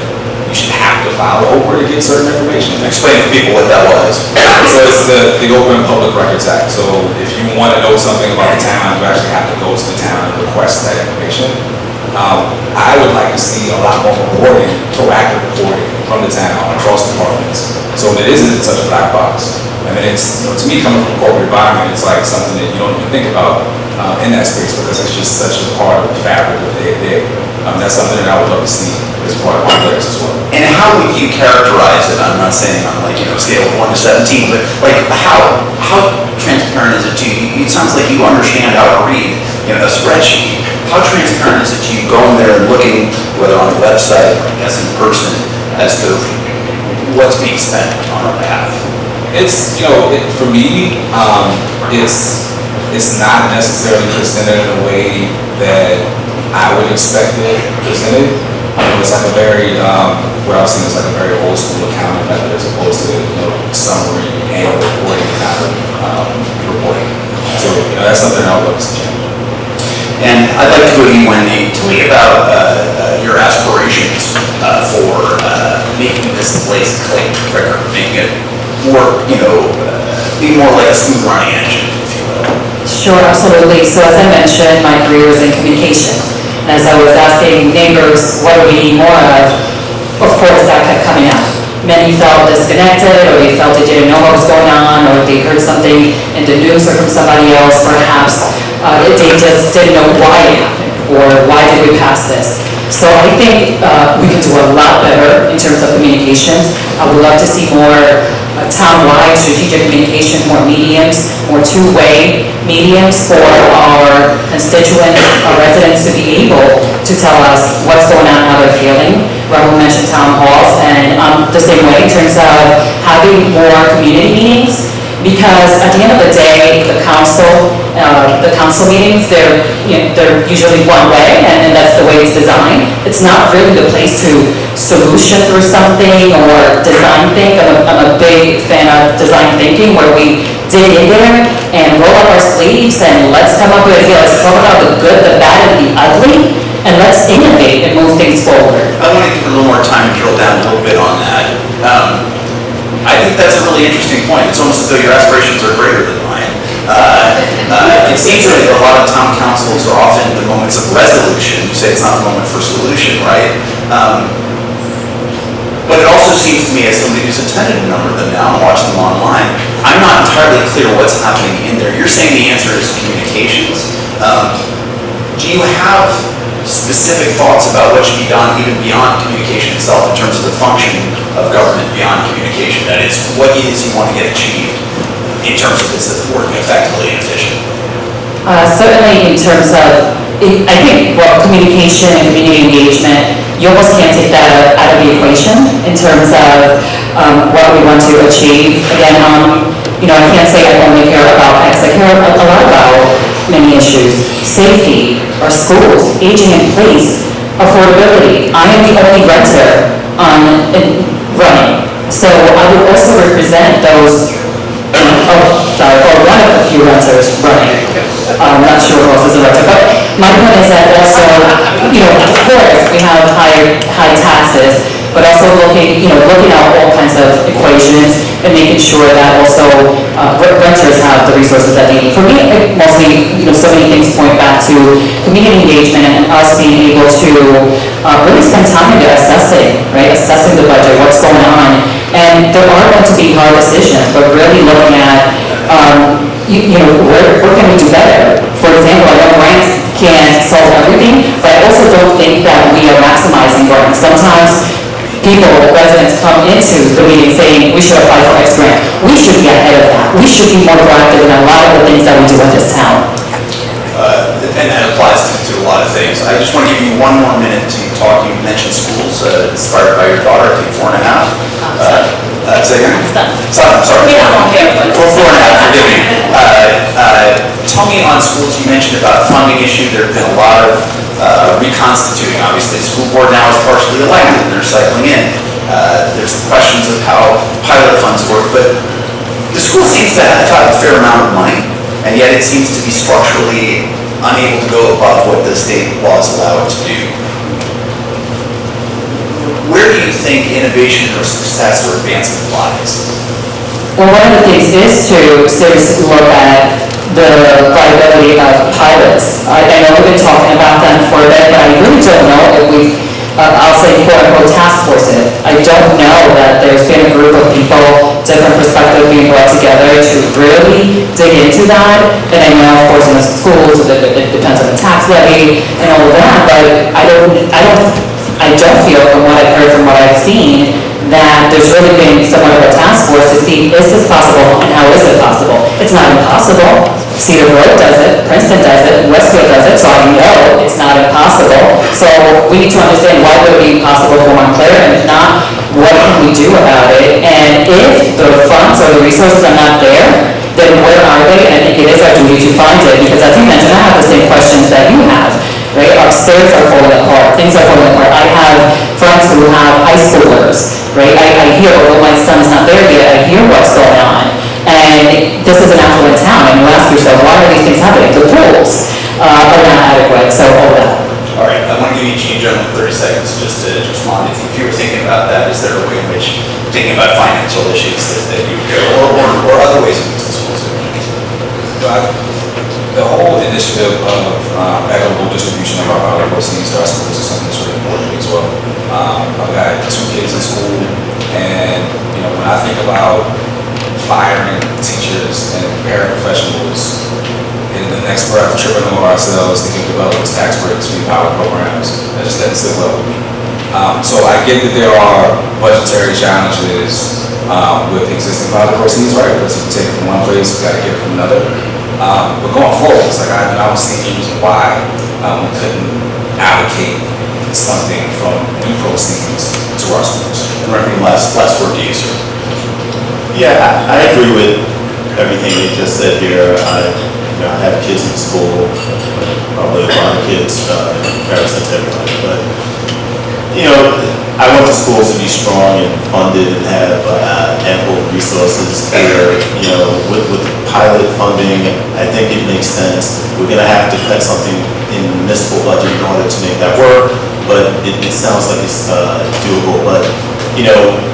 you should have to file Oprah to get certain information. Explain to people what that was. So it's the Open Public Records Act. So if you want to know something about the town, you actually have to go to the town and request that information. I would like to see a lot more reporting, proactive reporting from the town across departments, so that it isn't such a black box. I mean, it's to me, coming from a corporate environment, it's like something that you don't even think about in that space, because it's just such a part of the fabric of the day-to-day. That's something that I would love to see as part of my players as well. And how would you characterize it? I'm not saying on a scale of 1 to 17, but how transparent is it to you? It sounds like you understand how to read a spreadsheet. How transparent is it to you going there and looking, whether on the website or I guess in person, as to what's being spent on our behalf? It's for me, it's not necessarily presented in a way that I would expect it presented. It's like a very, what I've seen is like a very old school accounting method as opposed to, summary and reporting kind of reporting. So, that's something I would love to change. And I'd like to go to you, Wendy. Tell me about your aspirations for making this place click quicker, making it more, be more like a smooth running engine, if you will. Sure, absolutely. So as I mentioned, my career was in communications. And as I was asking neighbors, what do we need more of course that kept coming out. Many felt disconnected, or they felt they didn't know what was going on, or they heard something in the news or from somebody else, perhaps. They just didn't know why it happened, or why did we pass this. So I think we can do a lot better in terms of communications. I would love to see more town-wide strategic communications, more mediums, more two-way mediums for our constituents, our residents to be able to tell us what's going on, how they're feeling. Rahul mentioned town halls, and the same way in terms of having more community meetings, because at the end of the day, the council meetings, they're usually one way, and that's the way it's designed. It's not really the place to solution through something or design think. I'm a big fan of design thinking, where we dig in there and roll up our sleeves and let's come up with ideas. Let's talk about the good, the bad, and the ugly, and let's innovate and move things forward. I want to give a little more time to drill down a little bit on that. I think that's a really interesting point. It's almost as though your aspirations are greater than mine. It seems like a lot of town councils are often the moments of resolution. You say it's not a moment for solution, right? But it also seems to me, as somebody who's attended a number of them now and watched them online, I'm not entirely clear what's happening in there. You're saying the answer is communications. Do you have specific thoughts about what should be done even beyond communication itself in terms of the functioning of government beyond communication? That is, what is you want to get achieved in terms of this working effectively and efficiently? Certainly in terms of, I think, well, communication and community engagement, you almost can't take that out of the equation in terms of what we want to achieve. Again, I can't say I only care about X. I care a lot about many issues. Safety, our schools, aging in place, affordability. I am the only renter running. So I would also represent those, or one of the few renters running. I'm not sure who else is a renter, but my point is that also, of course, we have high taxes, but also looking at all kinds of equations and making sure that also renters have the resources that they need. For me, mostly, so many things point back to community engagement and us being able to really spend time into assessing the budget, what's going on. And there are going to be hard decisions, but really looking at, where can we do better? For example, I know grants can't solve everything, but I also don't think that we are maximizing grants. Sometimes residents come into the meeting saying, we should apply for X grant. We should be ahead of that. We should be more proactive in a lot of the things that we do in this town. And that applies to a lot of things. I just want to give you one more minute to talk. You mentioned schools, inspired by your daughter, I think 4.5. Say again? Son, I'm sorry. 4.5, forgive me. Tell me on schools, you mentioned about funding issue. There have been a lot of reconstituting, obviously. The school board now is partially elected and they're cycling in. There's questions of how pilot funds work, but the school seems to have a fair amount of money, and yet it seems to be structurally unable to go above what the state laws allow it to do. Where do you think innovation or success or advancement lies? Well, one of the things is to seriously look at the viability of pilots. I know we've been talking about them for a bit, but I really don't know if we've, I'll say quote-unquote task force it. I don't know that there's been a group of people, different perspectives being brought together to really dig into that. And I know, of course, in the schools, it depends on the tax levy and all of that, but I don't feel from what I've heard, from what I've seen, that there's really been somewhat of a task force to see, is this possible and how is it possible? It's not impossible. Cedar Grove does it, Princeton does it, Westfield does it, so I know it's not impossible. So we need to understand why would it be impossible for Montclair, and if not, what can we do about it? And if the funds or the resources are not there, then where are they? And I think it is our duty to find it, because as you mentioned, I have the same questions that you have. Right? Our stairs are falling apart, things are falling apart. I have friends who have high schoolers, right? I hear, although my son's not there yet, I hear what's going on. And this is an affluent town, and you ask yourself, why are these things happening? The pools are not adequate, so all that. All right, I want to give you a gentleman 30 seconds just to respond. If you were thinking about that, is there a way in which, thinking about financial issues that you or other ways in which the schools are doing? The whole initiative of equitable distribution of our pilot proceeds to our schools is something that's really important to me as well. I've got 2 kids in school, and when I think about firing teachers and paraprofessionals, in the next breath tripping over ourselves to develop these tax breaks for pilot programs, that just doesn't sit well with me. So I get that there are budgetary challenges with existing pilot proceeds, right? Because if you take it from one place, you got to get it from another. But going forward, it's like I don't see any reason why we couldn't allocate something from new proceeds to our schools. And Reverend, last word to you, sir. Yeah, I agree with everything you just said here. I have kids in school, probably a lot of kids in comparison to everybody, but I want the schools to be strong and funded and have ample resources here. With the pilot funding, I think it makes sense. We're going to have to cut something in the municipal budget in order to make that work, but it sounds like it's doable. But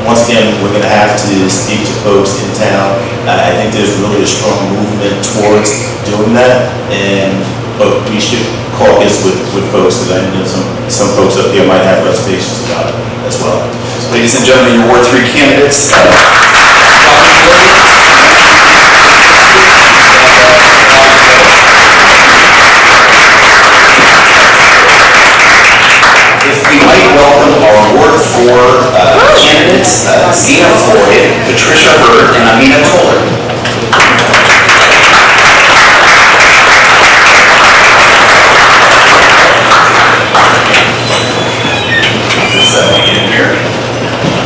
once again, we're going to have to speak to folks in town. I think there's really a strong movement towards doing that, and but we should caucus with folks, because I know some folks up here might have reservations about it as well. Ladies and gentlemen, your Ward 3 candidates. If we might welcome our Ward 4 candidates, Zena Floyd, Patricia Hurd, and Amina Toller. In here.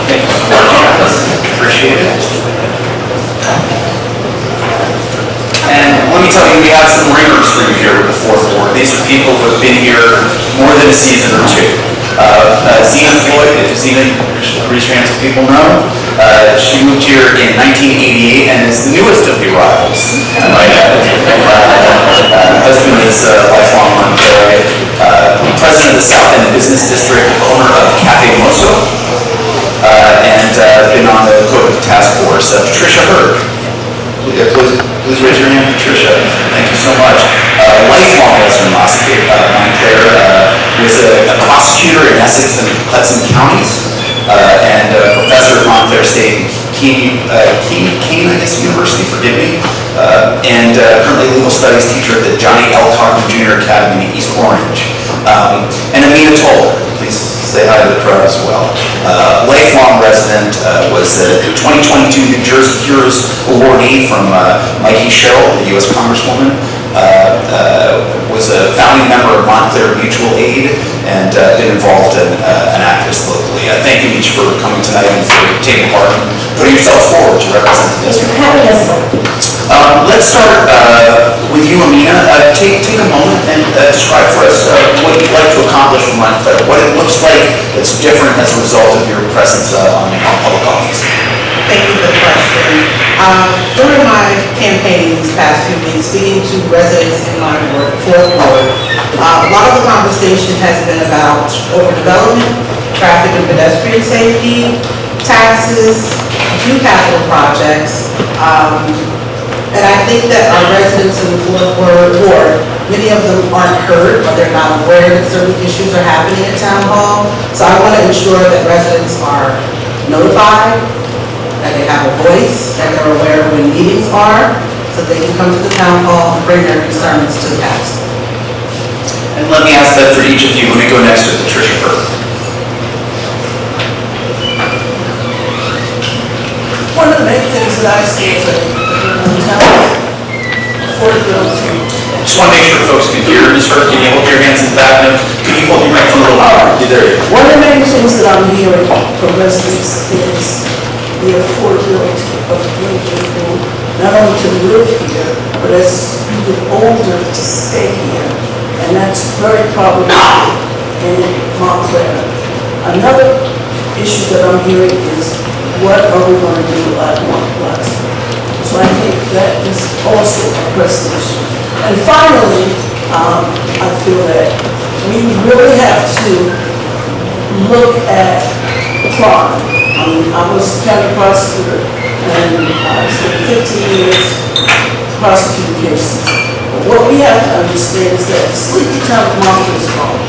Thank you so much. Appreciate it. And let me tell you, we have some ringers for you here with the 4th Ward. These are people who have been here more than a season or two. Zena Floyd, Zena, raise your hands so people know. She moved here in 1988 and is the newest of the arrivals. I might add. Her husband is lifelong Montclair, president of the South End Business District, owner of Cafe Mosso, and been on the COVID task force. Patricia Hurd. Please raise your hand, Patricia. Thank you so much. Lifelong resident of Montclair, was a prosecutor in Essex and Hudson counties, and a professor at Montclair State and Keene, I guess, University, forgive me, and currently legal studies teacher at the Johnny L. Cochran Jr. Academy in East Orange. And Amina Toller, please say hi to the crowd as well. Lifelong resident, was a 2022 New Jersey Heroes awardee from Mikey Sherrill, the U.S. Congresswoman. Was a founding member of Montclair Mutual Aid and been involved in an activist locally. Thank you each for coming tonight and for taking part and putting yourselves forward to represent the district. Let's start with you, Amina. Take a moment and describe for us what you'd like to accomplish from Montclair, what it looks like that's different as a result of your presence on public office. Thank you for the question. During my campaign these past few weeks, speaking to residents in my ward, 4th Ward, a lot of the conversation has been about overdevelopment, traffic and pedestrian safety, taxes, a few capital projects, and I think that our residents in the 4th Ward, many of them aren't heard or they're not aware that certain issues are happening at Town Hall. So I want to ensure that residents are notified, that they have a voice, that they're aware of when meetings are, so they can come to the Town Hall and bring their concerns to the council. And let me ask that for each of you. Let me go next to Patricia Hurd. One of the main things that I see is that affordability. Just want to make sure folks can hear. Ms. Hurd, can you hold your hands in the back? Can you hold your microphone a little louder? There you go. One of the main things that I'm hearing from residents is the affordability of being able not only to live here, but as you get older to stay here. And that's very problematic in Montclair. Another issue that I'm hearing is what are we going to do at Montclair? So I think that is also a pressing issue. And finally, I feel that we really have to look at crime. I was county prosecutor and I spent 15 years prosecuting cases. But what we have to understand is that sleepy town of Montclair is gone.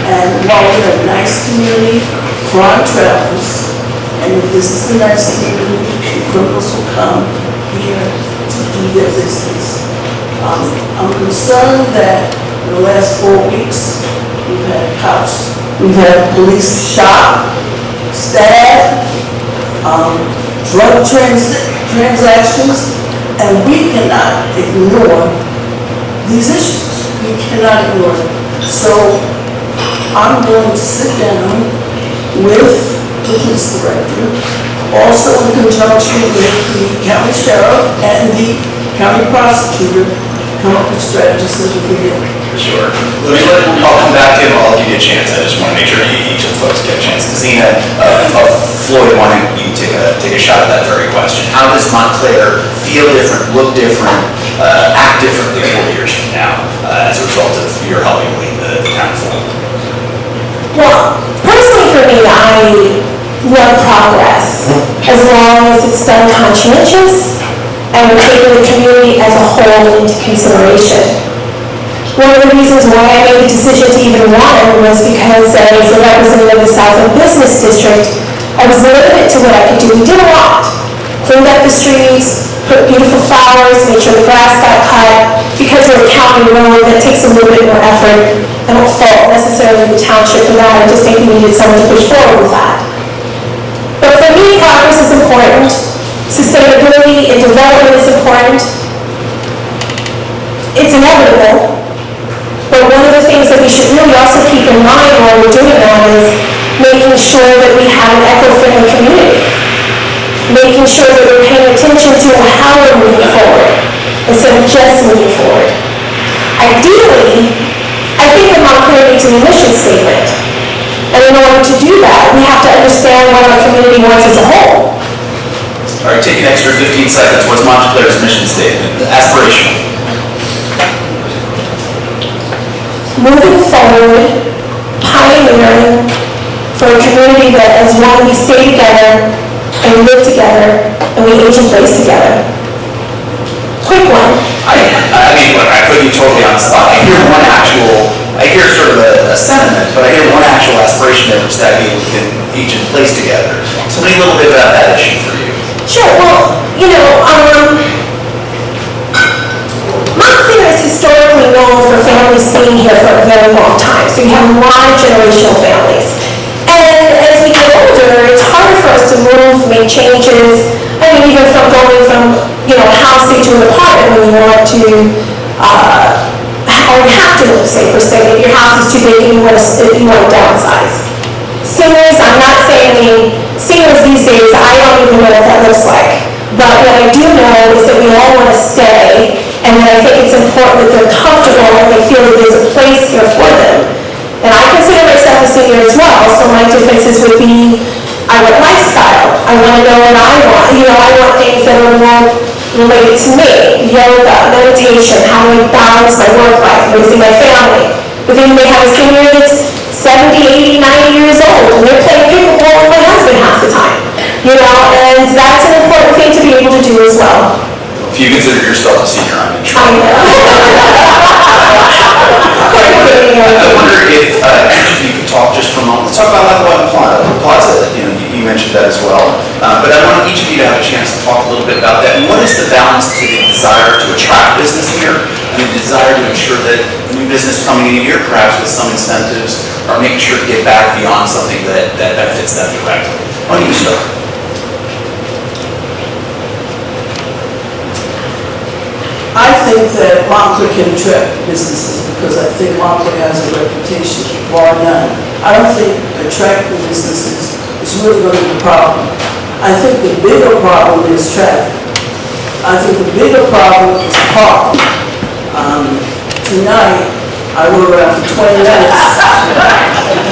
And while we're a nice community, crime travels. And if this is a nice community, the criminals will come here to do their business. I'm concerned that in the last 4 weeks, we've had cops, we've had police shot, stabbed, drug transactions, and we cannot ignore these issues. We cannot ignore them. So I'm going to sit down with the police director, also in conjunction with the county sheriff and the county prosecutor, come up with strategies so we can get it. Sure. I'll come back to you and I'll give you a chance. I just want to make sure each of the folks get a chance. Zena, Floyd, why don't you take a shot at that very question? How does Montclair feel different, look different, act differently 4 years from now as a result of your helping lead the town forward? Well, personally for me, I love progress as long as it's done conscientious and we're taking the community as a whole into consideration. One of the reasons why I made the decision to even run was because as a representative of the Southland Business District, I was limited to what I could do. We did a lot. Cleaned up the streets, put beautiful flowers, made sure the grass got cut. Because we're a county road, that takes a little bit more effort. I don't fault necessarily the township for that. I just think we needed someone to push forward with that. But for me, progress is important. Sustainability and development is important. It's inevitable. But one of the things that we should really also keep in mind while we're doing that is making sure that we have an eco-friendly community. Making sure that we're paying attention to how we're moving forward instead of just moving forward. Ideally, I think that Montclair needs an emission statement. And in order to do that, we have to understand what our community wants as a whole. All right, take an extra 15 seconds. What's Montclair's mission statement? Aspirational. Moving forward, pioneering for a community that as one we stay together and live together and we age in place together. Quick one. I mean, look, I put you totally on the spot. I hear sort of a sentiment, but I hear one actual aspiration there, which is that we can age in place together. Tell me a little bit about that issue for you. Sure, well, Montclair is historically known for families staying here for a very long time. So you have a lot of generational families. And as we get older, it's harder for us to move, make changes. I mean, even from going from, a house into an apartment when you want to, or you have to, say, per se, if your house is too big and you want to downsize. Seniors, I'm not saying, seniors these days, I don't even know what that looks like. But what I do know is that we all want to stay, and that I think it's important that they're comfortable and they feel that there's a place here for them. And I consider myself a senior as well, so my differences would be, I want lifestyle. I want to know what I want. I want things that are more related to me. Yoga, meditation, how do I balance my work life, raising my family. But then you may have a senior that's 70, 80, 90 years old, and they're playing pickleball with my husband half the time. And that's an important thing to be able to do as well. If you consider yourself a senior, I'm in trouble. I wonder if each of you could talk just for a moment. Let's talk about Lac Plaza. You mentioned that as well. But I want each of you to have a chance to talk a little bit about that. And what is the balance to the desire to attract business here and the desire to ensure that new business coming in here, perhaps with some incentives, are making sure to get back beyond something that benefits them directly? Why don't you start? I think that Montclair can attract businesses because I think Montclair has a reputation, bar none. I don't think attracting businesses is really going to be the problem. I think the bigger problem is traffic. I think the bigger problem is parking. Tonight, I rode around for 20 minutes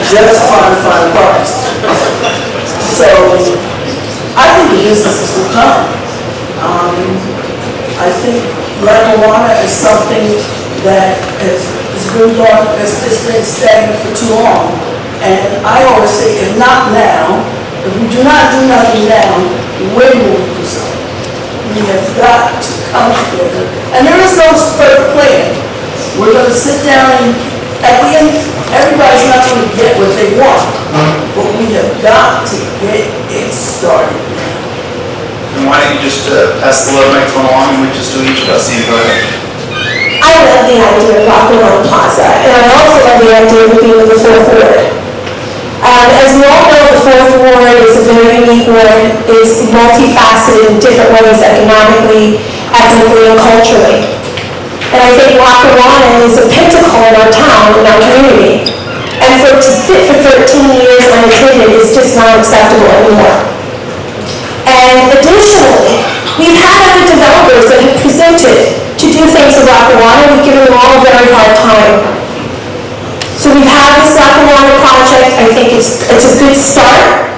just trying to find parking. So, I think the businesses will come. I think marijuana is something that has just been stagnant for too long. And I always say, if not now, if we do not do nothing now, when will we do something? We have got to come together. And there is no perfect plan. We're going to sit down and at the end, everybody's not going to get what they want. But we have got to get it started. And why don't you just pass the microphone along and we just do each of us. Go ahead. I love the idea of Lac Plaza, and I also love the idea of being in the Fourth Ward. As we all know, the Fourth Ward is a very unique ward. It's multifaceted in different ways, economically, ethnically, and culturally. And I think Lackawanna is a pinnacle in our town, in our community. And for it to sit for 13 years unattended is just not acceptable anymore. And additionally, we've had other developers that have presented to do things with Lackawanna. We've given them all a very hard time. So we've had this Lackawanna project. I think it's a good start.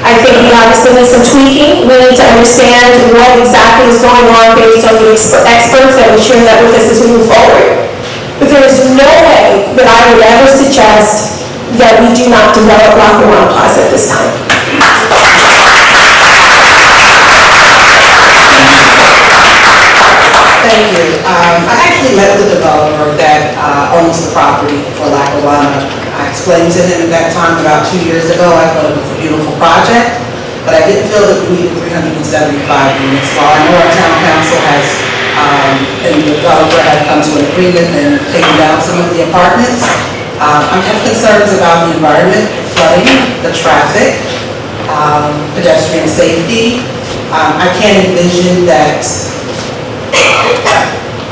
I think we obviously need some tweaking. We need to understand what exactly is going on based on the experts that will share that with us as we move forward. But there is no way that I would ever suggest that we do not develop Lackawanna Plaza at this time. Thank you. I actually met with a developer that owns the property for Lackawanna. I explained to him at that time, about 2 years ago, I thought it was a beautiful project, but I didn't feel that we needed 375 units. While I know our town council has, and the developer had come to an agreement and taken down some of the apartments, I have concerns about the environment, flooding, the traffic, pedestrian safety. I can't envision that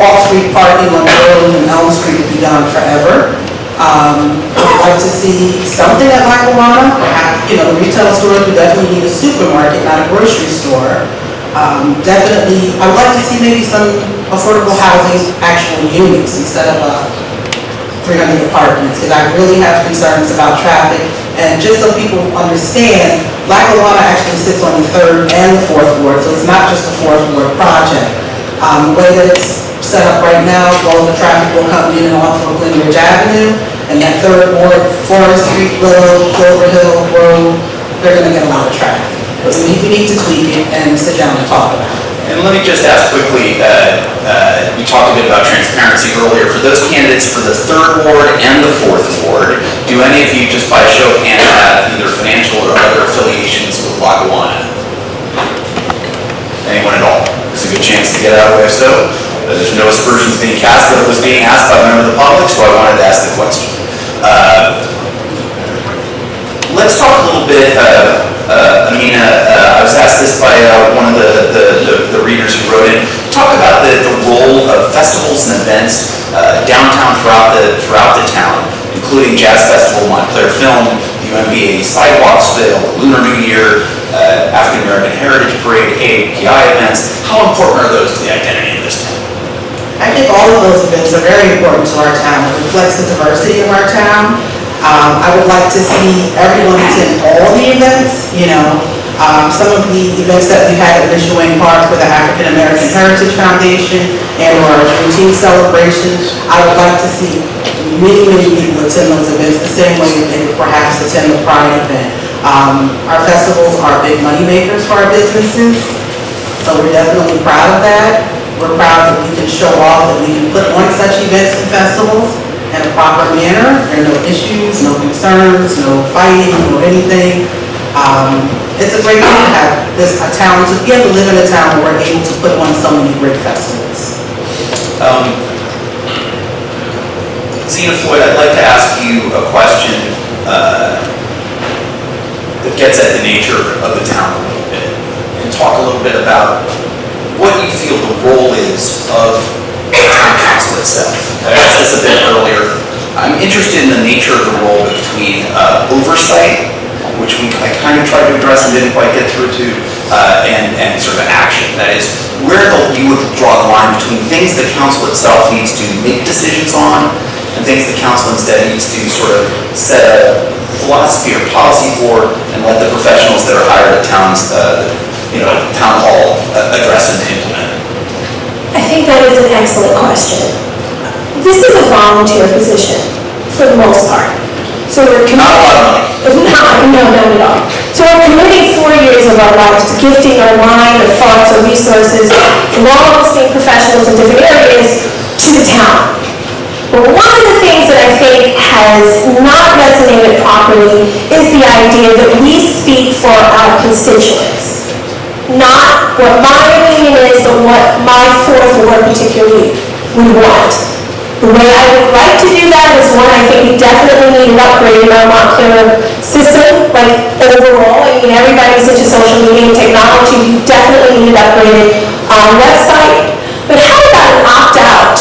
off-street parking on Earl and Elm Street would be done forever. I'd like to see something at Lackawanna, perhaps, the retail stores would definitely need a supermarket, not a grocery store. Definitely, I would like to see maybe some affordable housing, actual units instead of 300 apartments, because I really have concerns about traffic. And just so people understand, Lackawanna actually sits on the 3rd and the 4th ward, so it's not just a 4th ward project. The way that it's set up right now, all the traffic will come in and off of Glenridge Avenue, and that 3rd ward, Forest Street, Willow, Clover Hill Road, they're gonna get a lot of traffic. But we need to tweak it and sit down and talk about it. And let me just ask quickly, we talked a bit about transparency earlier. For those candidates for the 3rd ward and the 4th ward, do any of you, just by a show of hands, have either financial or other affiliations with Lackawanna? Anyone at all? There's a good chance to get out of the way if so. There's no aspersions being cast, but it was being asked by a member of the public, so I wanted to ask the question. Let's talk a little bit, Amina, I was asked this by one of the readers who wrote in. Talk about the role of festivals and events downtown throughout the town, including Jazz Festival, Montclair Film, UMBA Sidewalk Sale, Lunar New Year, African American Heritage Parade, API events. How important are those to the identity of this town? I think all of those events are very important to our town. It reflects the diversity of our town. I would like to see everyone attend all the events, some of the events that we had at Mission Wayne Park for the African American Heritage Foundation and our routine celebrations. I would like to see many, many people attend those events the same way that they would perhaps attend the Pride event. Our festivals are big money makers for our businesses, so we're definitely proud of that. We're proud that we can show off that we can put on such events and festivals in a proper manner. There are no issues, no concerns, no fighting, or anything. It's a great thing to have a town, to be able to live in a town where we're able to put on so many great festivals. Zena Floyd, I'd like to ask you a question that gets at the nature of the town a little bit, and talk a little bit about what you feel the role is of the town council itself. I asked this a bit earlier. I'm interested in the nature of the role between oversight, which I kind of tried to address and didn't quite get through to, and sort of action. That is, where you would draw the line between things the council itself needs to make decisions on and things the council instead needs to sort of set a philosophy or policy for and let the professionals that are hired at town hall address and implement. I think that is an excellent question. This is a volunteer position, for the most part. So we're committing... Not a lot of money. No, not at all. So we're committing 4 years of our lives to gifting our mind, our thoughts, our resources from all of us being professionals in different areas to the town. But one of the things that I think has not resonated properly is the idea that we speak for our constituents. Not what my opinion is, but what my 4th ward particularly would want. The way I would like to do that is one, I think we definitely need an upgrade in our Montclair system, like overall. I mean, everybody's into social media and technology. We definitely need an upgraded website. But how about an opt-out?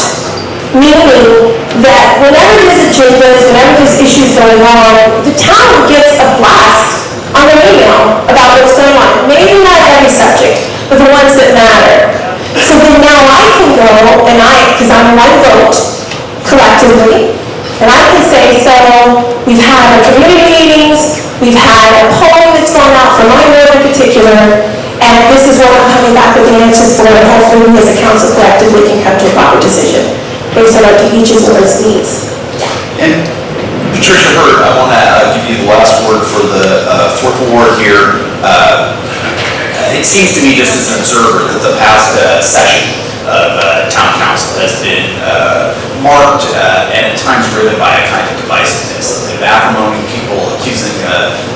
Meaning that whenever there's agendas, whenever there's issues going on, the town gets a blast on their email about what's going on. Maybe not every subject, but the ones that matter. So then now I can go, and because I'm one vote collectively, and I can say, so we've had our community meetings, we've had a poll that's gone out for my ward in particular, and this is what I'm coming back with the answers for, and hopefully we as a council collectively can come to a proper decision based on each ward's needs. And Patricia Hurd, I want to give you the last word for the 4th ward here. It seems to me, just as an observer, that the past session town council has been marked and at times driven by a kind of divisiveness, of acrimony, people accusing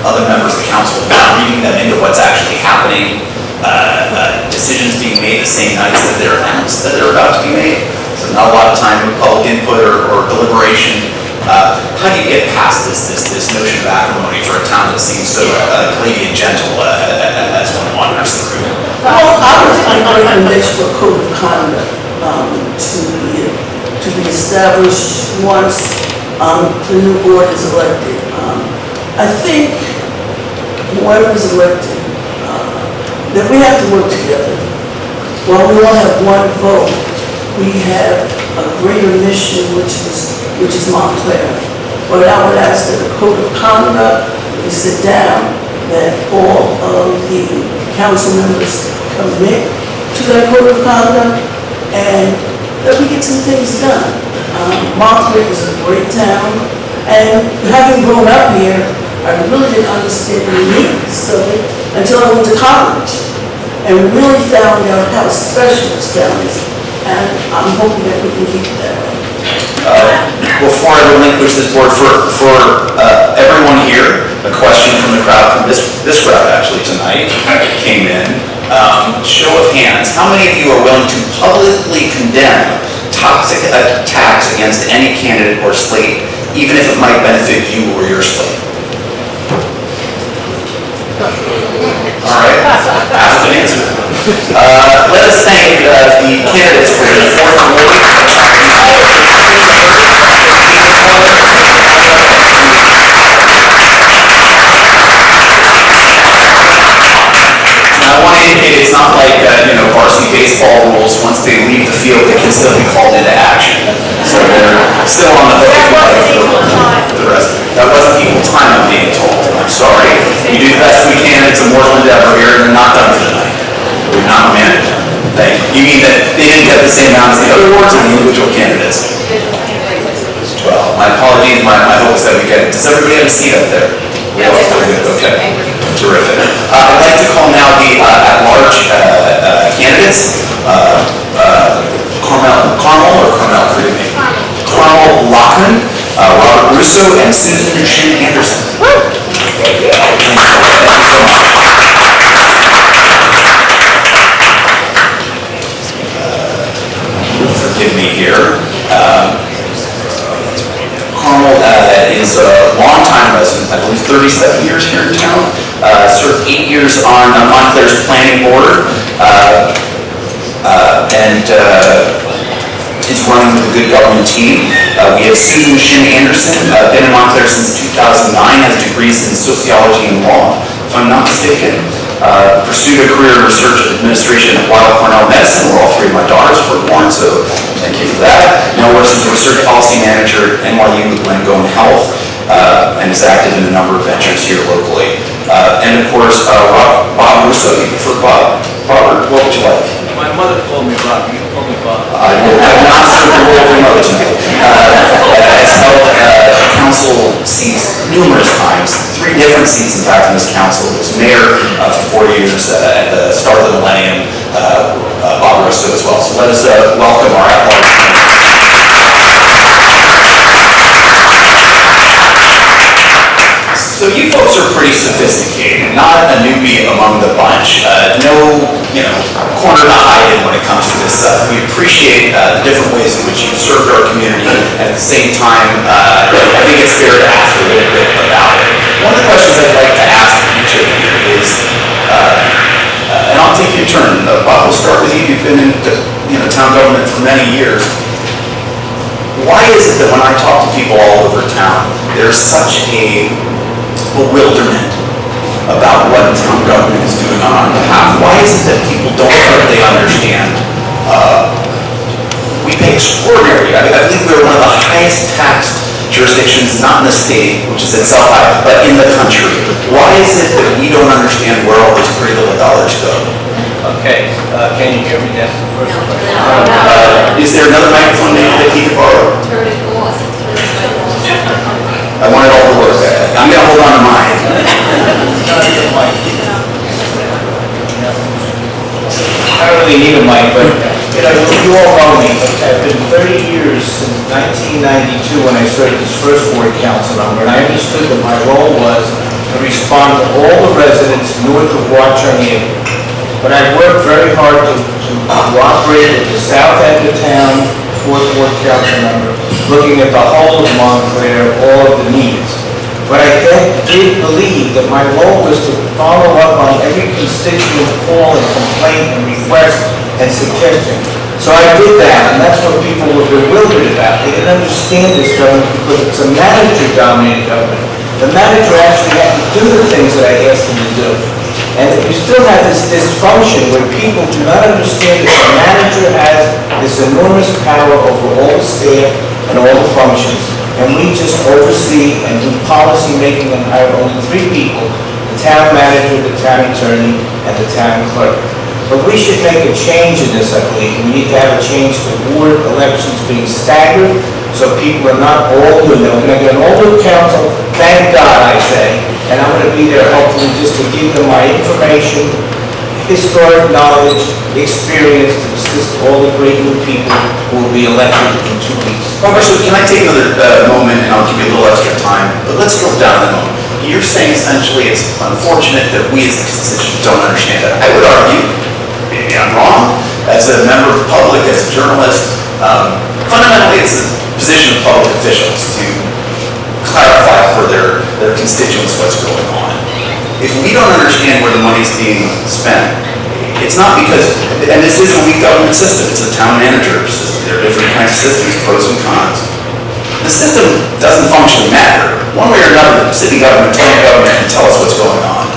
other members of the council of not reading them into what's actually happening, decisions being made the same nights that they're announced, that they're about to be made. So not a lot of time for public input or deliberation. How do you get past this notion of acrimony for a town that seems so lady and gentle as one wanders through? Well, I would like a recommendation for a code of conduct to be established once the new board is elected. I think whoever is elected, that we have to work together. While we all have one vote, we have a greater mission, which is Montclair. But I would ask that the code of conduct, we sit down, that all of the council members commit to that code of conduct, and that we get some things done. Montclair is a great town, and having grown up here, I really didn't understand the needs of it until I went to college, and really found out how special this town is, and I'm hoping that we can keep it that way. Before I relinquish this board, for everyone here, a question from the crowd, from this crowd actually tonight, came in. Show of hands, how many of you are willing to publicly condemn toxic attacks against any candidate or slate, even if it might benefit you or your slate? All right, asked and answered. Let us thank the candidates for the fourth award. I want to indicate it's not like, varsity baseball rules. Once they leave the field, they can still be called into action. So they're still on the hook for the rest. That wasn't equal time, I'm being told. I'm sorry. We do the best we can. It's a mortal endeavor here, and they're not done for tonight. We've not managed. Thank you. You mean that they didn't get the same amount as the other awards or the individual candidates? Well, my apologies. My hope is that we get it. Does everybody have a seat up there? We all still good. Okay. Terrific. I'd like to call now the at-large candidates. Carmel Lockman, Robert Russo, and Susan Shin Anderson. Thank you so much. Forgive me here. Carmel is a longtime resident, I believe 37 years here in town. Served 8 years on Montclair's planning board, and is running with a good government team. We have Susan Shin Anderson, been in Montclair since 2009, has degrees in sociology and law, if I'm not mistaken. Pursued a career in research and administration at Weill Cornell Medicine, where all three of my daughters were born, so thank you for that. Now works as a research policy manager at NYU with Langone Health, and is active in a number of ventures here locally. And of course, Bob Russo. You prefer Bob? Robert, what would you like? My mother called me Bob. You call me Bob. I will not serve the role of remote tonight. Has held council seats numerous times, 3 different seats in fact in this council. Was mayor for 4 years at the start of the millennium, Bob Russo as well. So let us welcome our at-large. So you folks are pretty sophisticated, not a newbie among the bunch. No, corner to hide in when it comes to this stuff. We appreciate the different ways in which you've served our community, and at the same time, I think it's fair to ask a little bit about it. One of the questions I'd like to ask each of you is, and I'll take your turn. Bob, we'll start with you. You've been in town government for many years. Why is it that when I talk to people all over town, there's such a bewilderment about what town government is doing on our behalf? Why is it that people don't really understand? We pay extraordinary. I believe we're one of the highest taxed jurisdictions, not in the state, which is itself high, but in the country. Why is it that we don't understand where all these pretty little dollars go? Okay, can you hear me? That's the first question. Is there another microphone maybe that he could borrow? I want it all to work. I'm going to hold on to mine. I don't really need a mic, but You know, you all know me, I've been 30 years since 1992 when I served as first ward council member, and I understood that my role was to respond to all the residents north of Watchung Avenue. But I worked very hard to cooperate with the south end of town, fourth ward council member, looking at the whole of Montclair, all of the needs. But I did believe that my role was to follow up on every constituent call and complaint and request and suggestion. So I did that, and that's what people were bewildered about. They didn't understand this government because it's a manager-dominated government. The manager actually had to do the things that I asked him to do. And you still have this dysfunction where people do not understand that the manager has this enormous power over all the staff and all the functions. And we just oversee and do policy making and hire only 3 people: the town manager, the town attorney, and the town clerk. But we should make a change in this, I believe. We need to have a change to ward elections being staggered, so people are not all new. They're going to get an all-new council, thank God, I say, and I'm going to be there hopefully just to give them my information, historic knowledge, experience to assist all the great new people who will be elected in 2 weeks. So can I take another moment, and I'll give you a little extra time, but let's drill down a moment. You're saying essentially it's unfortunate that we as the constituents don't understand that. I would argue, maybe I'm wrong, as a member of the public, as a journalist, fundamentally it's the position of public officials to clarify for their constituents what's going on. If we don't understand where the money's being spent, it's not because, and this is a weak government system, it's a town manager system, there are different kinds of systems, pros and cons. The system doesn't functionally matter. One way or another, the city government, county government can tell us what's going on.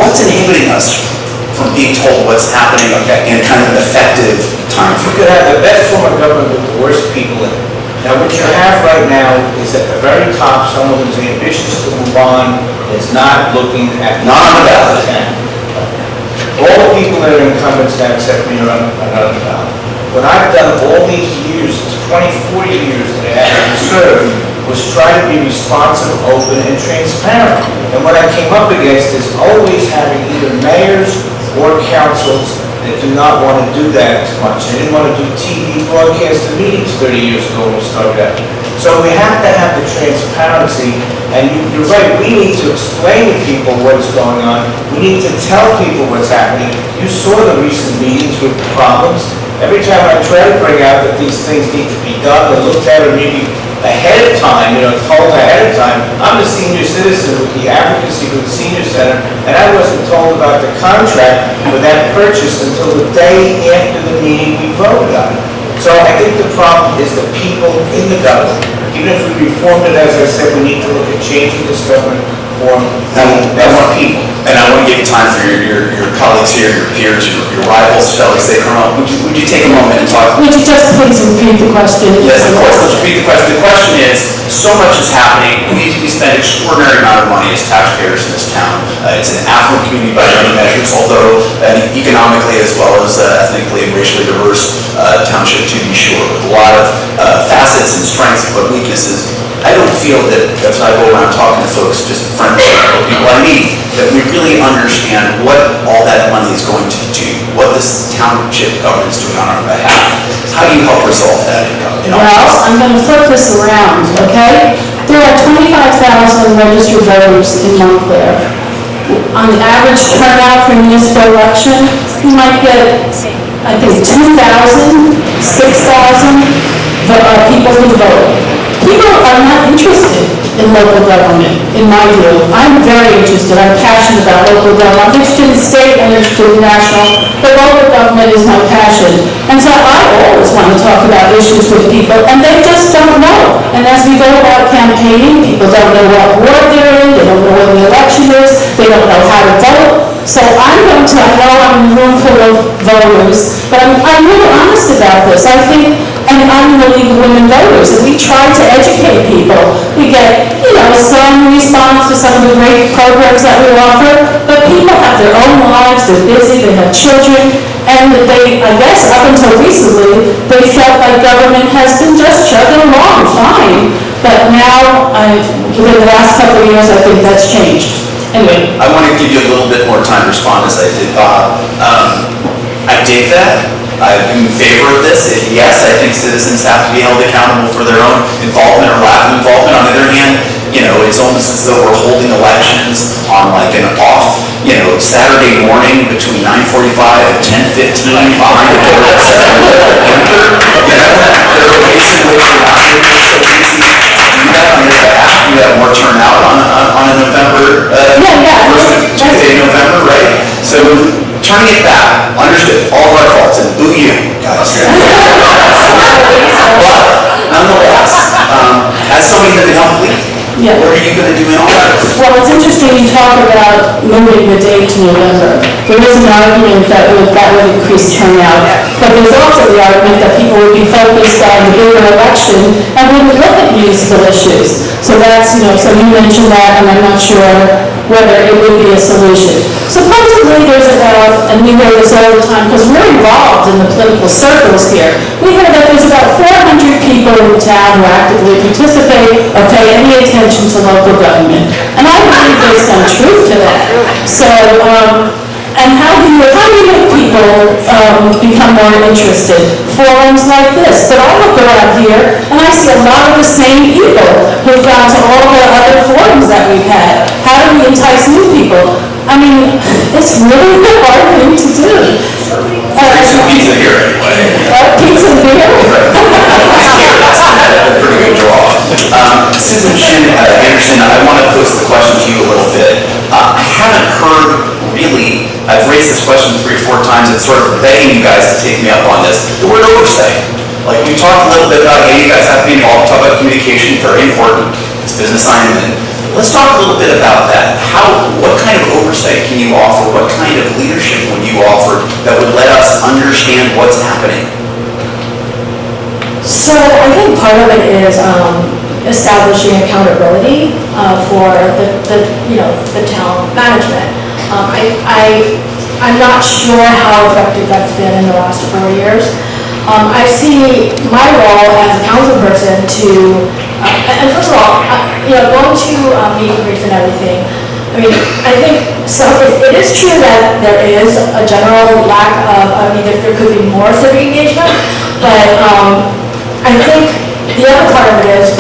What's inhibiting us from being told what's happening in kind of an effective time You frame? could have the best form of government with the worst people in it. Now, what you have right now is at the very top, someone who's ambitious to move on, is not looking at... Not on the ballot. All the people that are incumbents now except me are on the ballot. What I've done all these years, it's 24 years that I have served, was try to be responsive, open, and transparent. And what I came up against is always having either mayors or councils that do not want to do that as much. They didn't want to do TV broadcast and meetings 30 years ago when we started out. So we have to have the transparency, and you're right, we need to explain to people what is going on. We need to tell people what's happening. You saw the recent meetings with the problems. Every time I try to bring out that these things need to be done or looked at or maybe ahead of time, told ahead of time. I'm a senior citizen with the advocacy for the senior center, and I wasn't told about the contract for that purchase until the day after the meeting we voted on it. So I think the problem is the people in the government. Even if we reformed it, as I said, we need to look at changing this government form. That's what people. And I want to give you time for your colleagues here, your peers, your rivals, shall we say, Colonel. Would you take a moment and talk? Would you just please repeat the question? Yes, of course. Let's repeat the question. The question is, so much is happening. We spend an extraordinary amount of money as taxpayers in this town. It's an affluent community by many measures, although economically as well as ethnically and racially diverse township, to be sure, with a lot of facets and strengths but weaknesses. I don't feel that as I go around talking to folks, just friends or people I meet, that we really understand what all that money is going to do, what this township government is doing on our behalf. How do you help resolve that income? Well, I'm going to flip this around, okay? There are 25,000 registered voters in Montclair. On the average turnout for municipal election, you might get, I think, 2,000, 6,000 people who vote. People are not interested in local government, in my view. I'm very interested. I'm passionate about local government. I'm interested in state and interested in national, but local government is my passion. And so I always want to talk about issues with people, and they just don't know. And as we go about campaigning, people don't know what ward they're in, they don't know when the election is, they don't know how to vote. So I know I'm in a room full of voters, but I'm really honest about this. I think, and I'm in the League of Women Voters, and we try to educate people. We get, some response to some of the great programs that we offer, but people have their own lives, they're busy, they have children, and they, I guess, up until recently, they felt like government has been just chugging along fine. But now, within the last couple of years, I think that's changed. Anyway. I want to give you a little bit more time to respond as I did Bob. I dig that. I'm in favor of this. If yes, I think citizens have to be held accountable for their own involvement or lack of involvement. On the other hand, it's almost as though we're holding elections on like an off, Saturday morning between 9:45 and 10:15 behind the door at 7. There are ways in which we're not making it so easy to do that on your behalf. You have more turnout on a November, first Tuesday in November, right? So turning it back, understood, all of our faults, and boo you, guys. But nonetheless, as somebody that can help lead, what are you going to do in all of this? Well, it's interesting you talk about moving the date to November. There is an argument that would increase turnout, but there's also the argument that people would be focused on the bigger election and wouldn't look at municipal issues. So that's, so you mentioned that, and I'm not sure whether it would be a solution. Supposedly there's about, and we hear this all the time, because we're involved in the political circles here, we hear that there's about 400 people in town who actively participate or pay any attention to local government. And I believe there's some truth to that. So, and how do you make people become more interested? Forums like this. But I look around here and I see a lot of the same people who've gone to all the other forums that we've had. How do we entice new people? I mean, it's really a hard thing to do. Bring some pizza here anyway. Pizza and beer? That's a pretty good draw. Susan Anderson, I want to pose the question to you a little bit. I haven't heard really, I've raised this question 3 or 4 times and sort of begging you guys to take me up on this. The word oversight. Like we talked a little bit about, hey, you guys have to be involved, talk about communication, very important. It's business assignment. Let's talk a little bit about that. What kind of oversight can you offer? What kind of leadership would you offer that would let us understand what's happening? So I think part of it is establishing accountability for the town management. I'm not sure how effective that's been in the last 4 years. I see my role as a council person to, and first of all, going to meet and greets and everything. I mean, I think it is true that there is a general lack of, there could be more civic engagement, but I think the other part of it is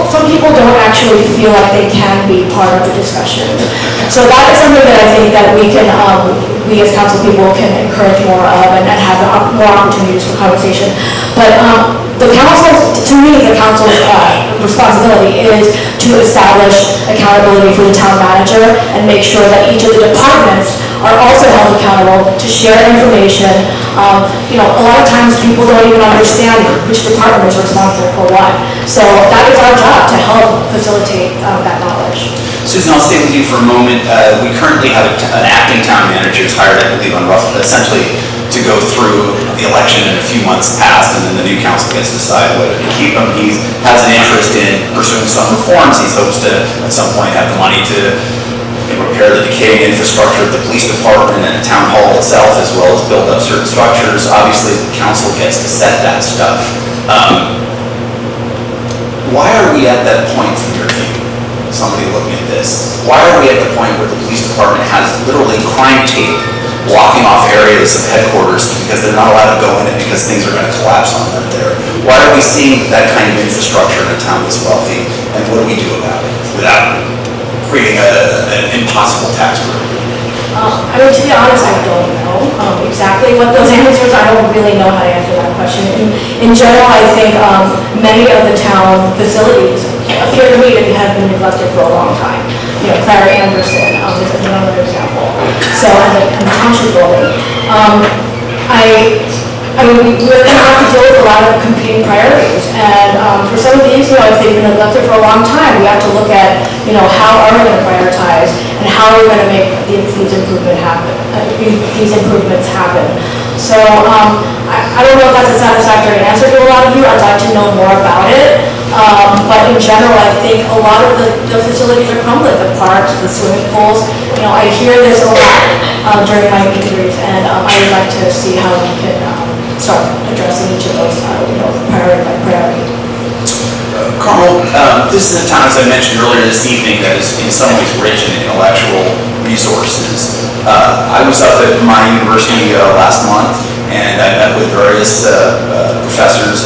some people don't actually feel like they can be part of the discussions. So that is something that I think that we as council people can encourage more of and have more opportunities for conversation. But the council's responsibility is to establish accountability for the town manager and make sure that each of the departments are also held accountable to share information. A lot of times people don't even understand which department is responsible for what. So that is our job to help facilitate that knowledge. Susan, I'll stay with you for a moment. We currently have an acting town manager who's hired, I believe, essentially to go through the election in a few months past, and then the new council gets to decide whether to keep him. He has an interest in pursuing some reforms. He hopes to, at some point, have the money to repair the decaying infrastructure at the police department and the town hall itself, as well as build up certain structures. Obviously, the council gets to set that stuff. Why are we at that point from your view? Somebody looking at this. Why are we at the point where the police department has literally crime tape blocking off areas of headquarters because they're not allowed to go in it because things are going to collapse on them there? Why are we seeing that kind of infrastructure in a town that's wealthy? And what do we do about it without creating an impossible tax burden? To be honest, I don't know exactly what those answers. I don't really know how to answer that question. In general, I think many of the town facilities appear to me to have been neglected for a long time. Claire Anderson is another example. So, and the township building. We're going to have to deal with a lot of competing priorities, and for some of these, if they've been neglected for a long time, we have to look at, how are we going to prioritize, and how are we going to make these improvements happen. So I don't know if that's a satisfactory answer to a lot of you. I'd like to know more about it, but in general, I think a lot of the facilities are crumbling. The parks, the swimming pools. I hear this a lot during my meetings, and I would like to see how we can start addressing each of those, priority by priority. Carmel, this is a town, as I mentioned earlier this evening, that is in some ways rich in intellectual resources. I was up at my university last month, and I met with various professors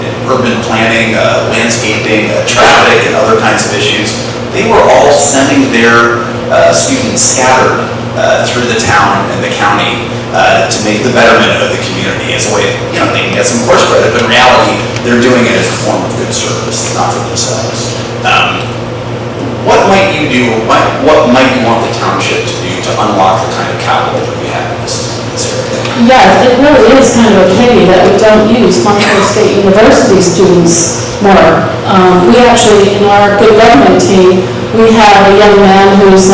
in urban planning, landscaping, traffic, and other kinds of issues. They were all sending their students scattered through the town and the county to make the betterment of the community as a way, they can get some course credit, but in reality, they're doing it as a form of good service, not for themselves. What might you do, what might you want the township to do to unlock the kind of capital that we have in this area? Yeah, it really is kind of okay that we don't use Montclair State University students more. We actually, in our good government team, we have a young man who's,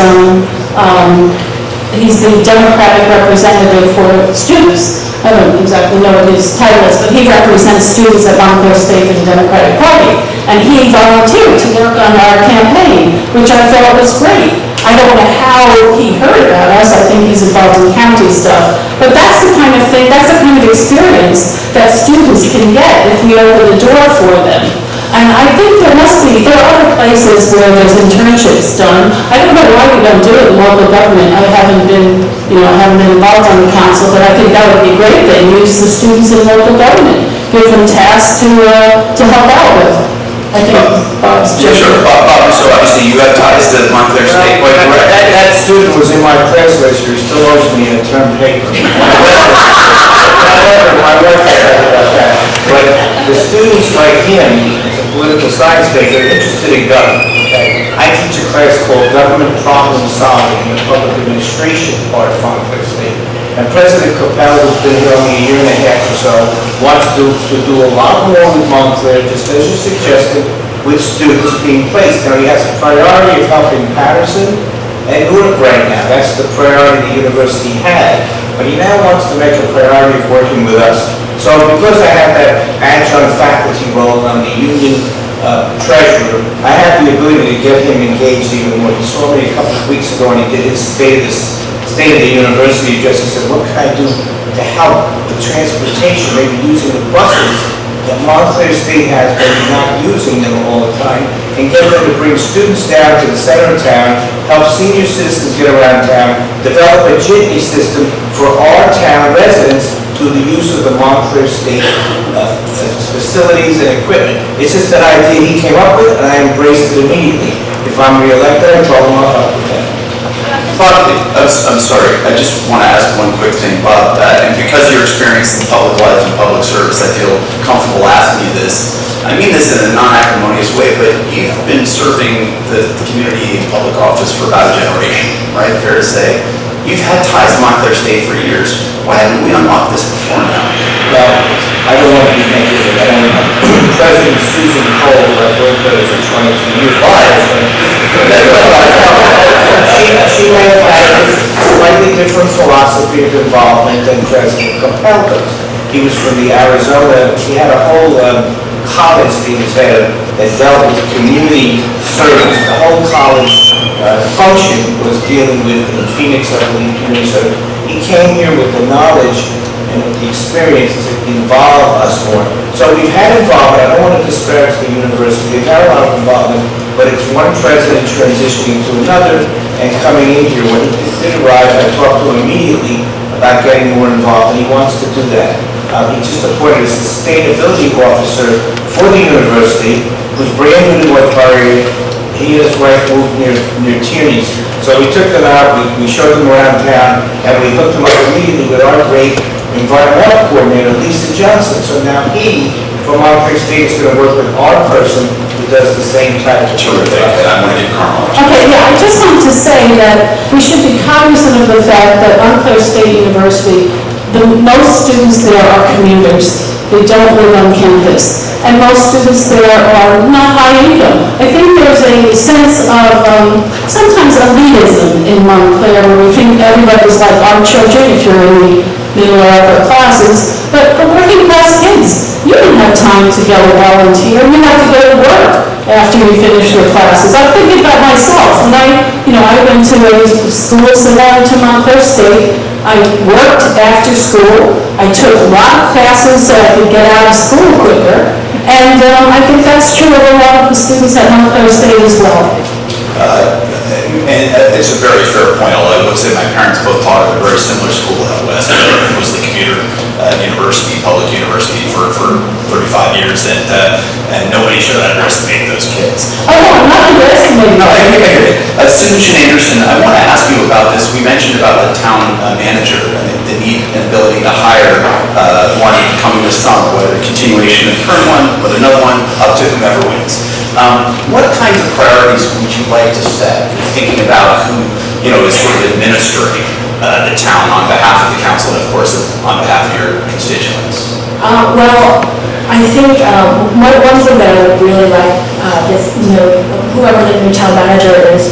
he's the Democratic representative for students. I don't exactly know what his title is, but he represents students at Montclair State for the Democratic Party. And he volunteered to work on our campaign, which I thought was great. I don't know how he heard about us. I think he's involved in county stuff. But that's the kind of thing, that's the kind of experience that students can get if we open the door for them. And I think there are other places where there's internships done. I don't know why we don't do it in local government. I haven't been involved on the council, but I think that would be a great thing. Use the students in local government. Give them tasks to help out with. I think Bob's Yeah, sure. Bob, so obviously you have ties to Montclair State, quite correct? That student was in my class last year, he still owes me a term paper. However, my wife said about that. But the students like him, as a political science major, are interested in government. Okay? I teach a class called Government Problem Solving in the Public Administration part of Montclair State. And President Capel, who's been here only a year and a half or so, wants to do a lot more with Montclair, just as you suggested, with students being placed. Now, he has a priority of helping Patterson and Newark right now. That's the priority the university had. But he now wants to make a priority of working with us. So because I have that adjunct faculty role on the union treasurer, I have the ability to get him engaged even more. He saw me a couple of weeks ago and he did his state of the university address. He said, what can I do to help with transportation, maybe using the buses that Montclair State has, but not using them all the time, and get them to bring students down to the center of town, help senior citizens get around town, develop a jitney system for our town residents through the use of the Montclair State facilities and equipment. It's just an idea he came up with, and I embraced it immediately. If I'm reelected, I told him I'll help with that. Bob, I'm sorry, I just want to ask one quick thing, Bob, and because of your experience in public life and public service, I feel comfortable asking you this. I mean this in a non-acrimonious way, but you've been serving the community in public office for about a generation, right? Fair to say. You've had ties to Montclair State for years. Why haven't we unlocked this before now? Well, I don't want to be negative. President Susan Cole, I've worked with her for 22 years. She may have had a slightly different philosophy of involvement than President Capel does. He was from the Arizona, he had a whole college that he was head of that dealt with community service. The whole college function was dealing with, in Phoenix, I believe, community service. He came here with the knowledge and the experience to involve us more. So we've had involvement. I don't want to disparage the university. We've had a lot of involvement, but it's one president transitioning to another and coming in here. When he did arrive, I talked to him immediately about getting more involved, and he wants to do that. He just appointed a sustainability officer for the university, who's brand new to North Harriet. He and his wife moved near Tierney's. So we took them out, we showed them around town, and we hooked them up immediately with our great environmental coordinator, Lisa Johnson. So now he, from Montclair State, is going to work with our person who does the same type of work. Terrific. I want to give Carmel. Okay, yeah, I just wanted to say that we should be cognizant of the fact that Montclair State University, most students there are commuters. They don't live on campus. And most students there are not high income. I think there's a sense of sometimes elitism in Montclair where we think everybody's like our children if you're in the middle or upper classes. But for working class kids, you don't have time to go volunteer. You have to go to work after you finish your classes. I'm thinking about myself. When I went to a school similar to Montclair State. I worked after school. I took a lot of classes so I could get out of school quicker. And I think that's true of a lot of the students at Montclair State as well. And it's a very fair point, although I would say my parents both taught at a very similar school out west, mostly commuter university, public university, for 35 years, and nobody should underestimate those kids. Oh, no, I'm not underestimating. No, I agree. Susan Anderson, I want to ask you about this. We mentioned about the town manager and the need and ability to hire one coming this summer, whether a continuation of the current one, whether another one, up to whomever wins. What kinds of priorities would you like to set in thinking about who, is sort of administering the town on behalf of the council and, of course, on behalf of your constituents? Well, I think one thing that I would really like whoever the new town manager is,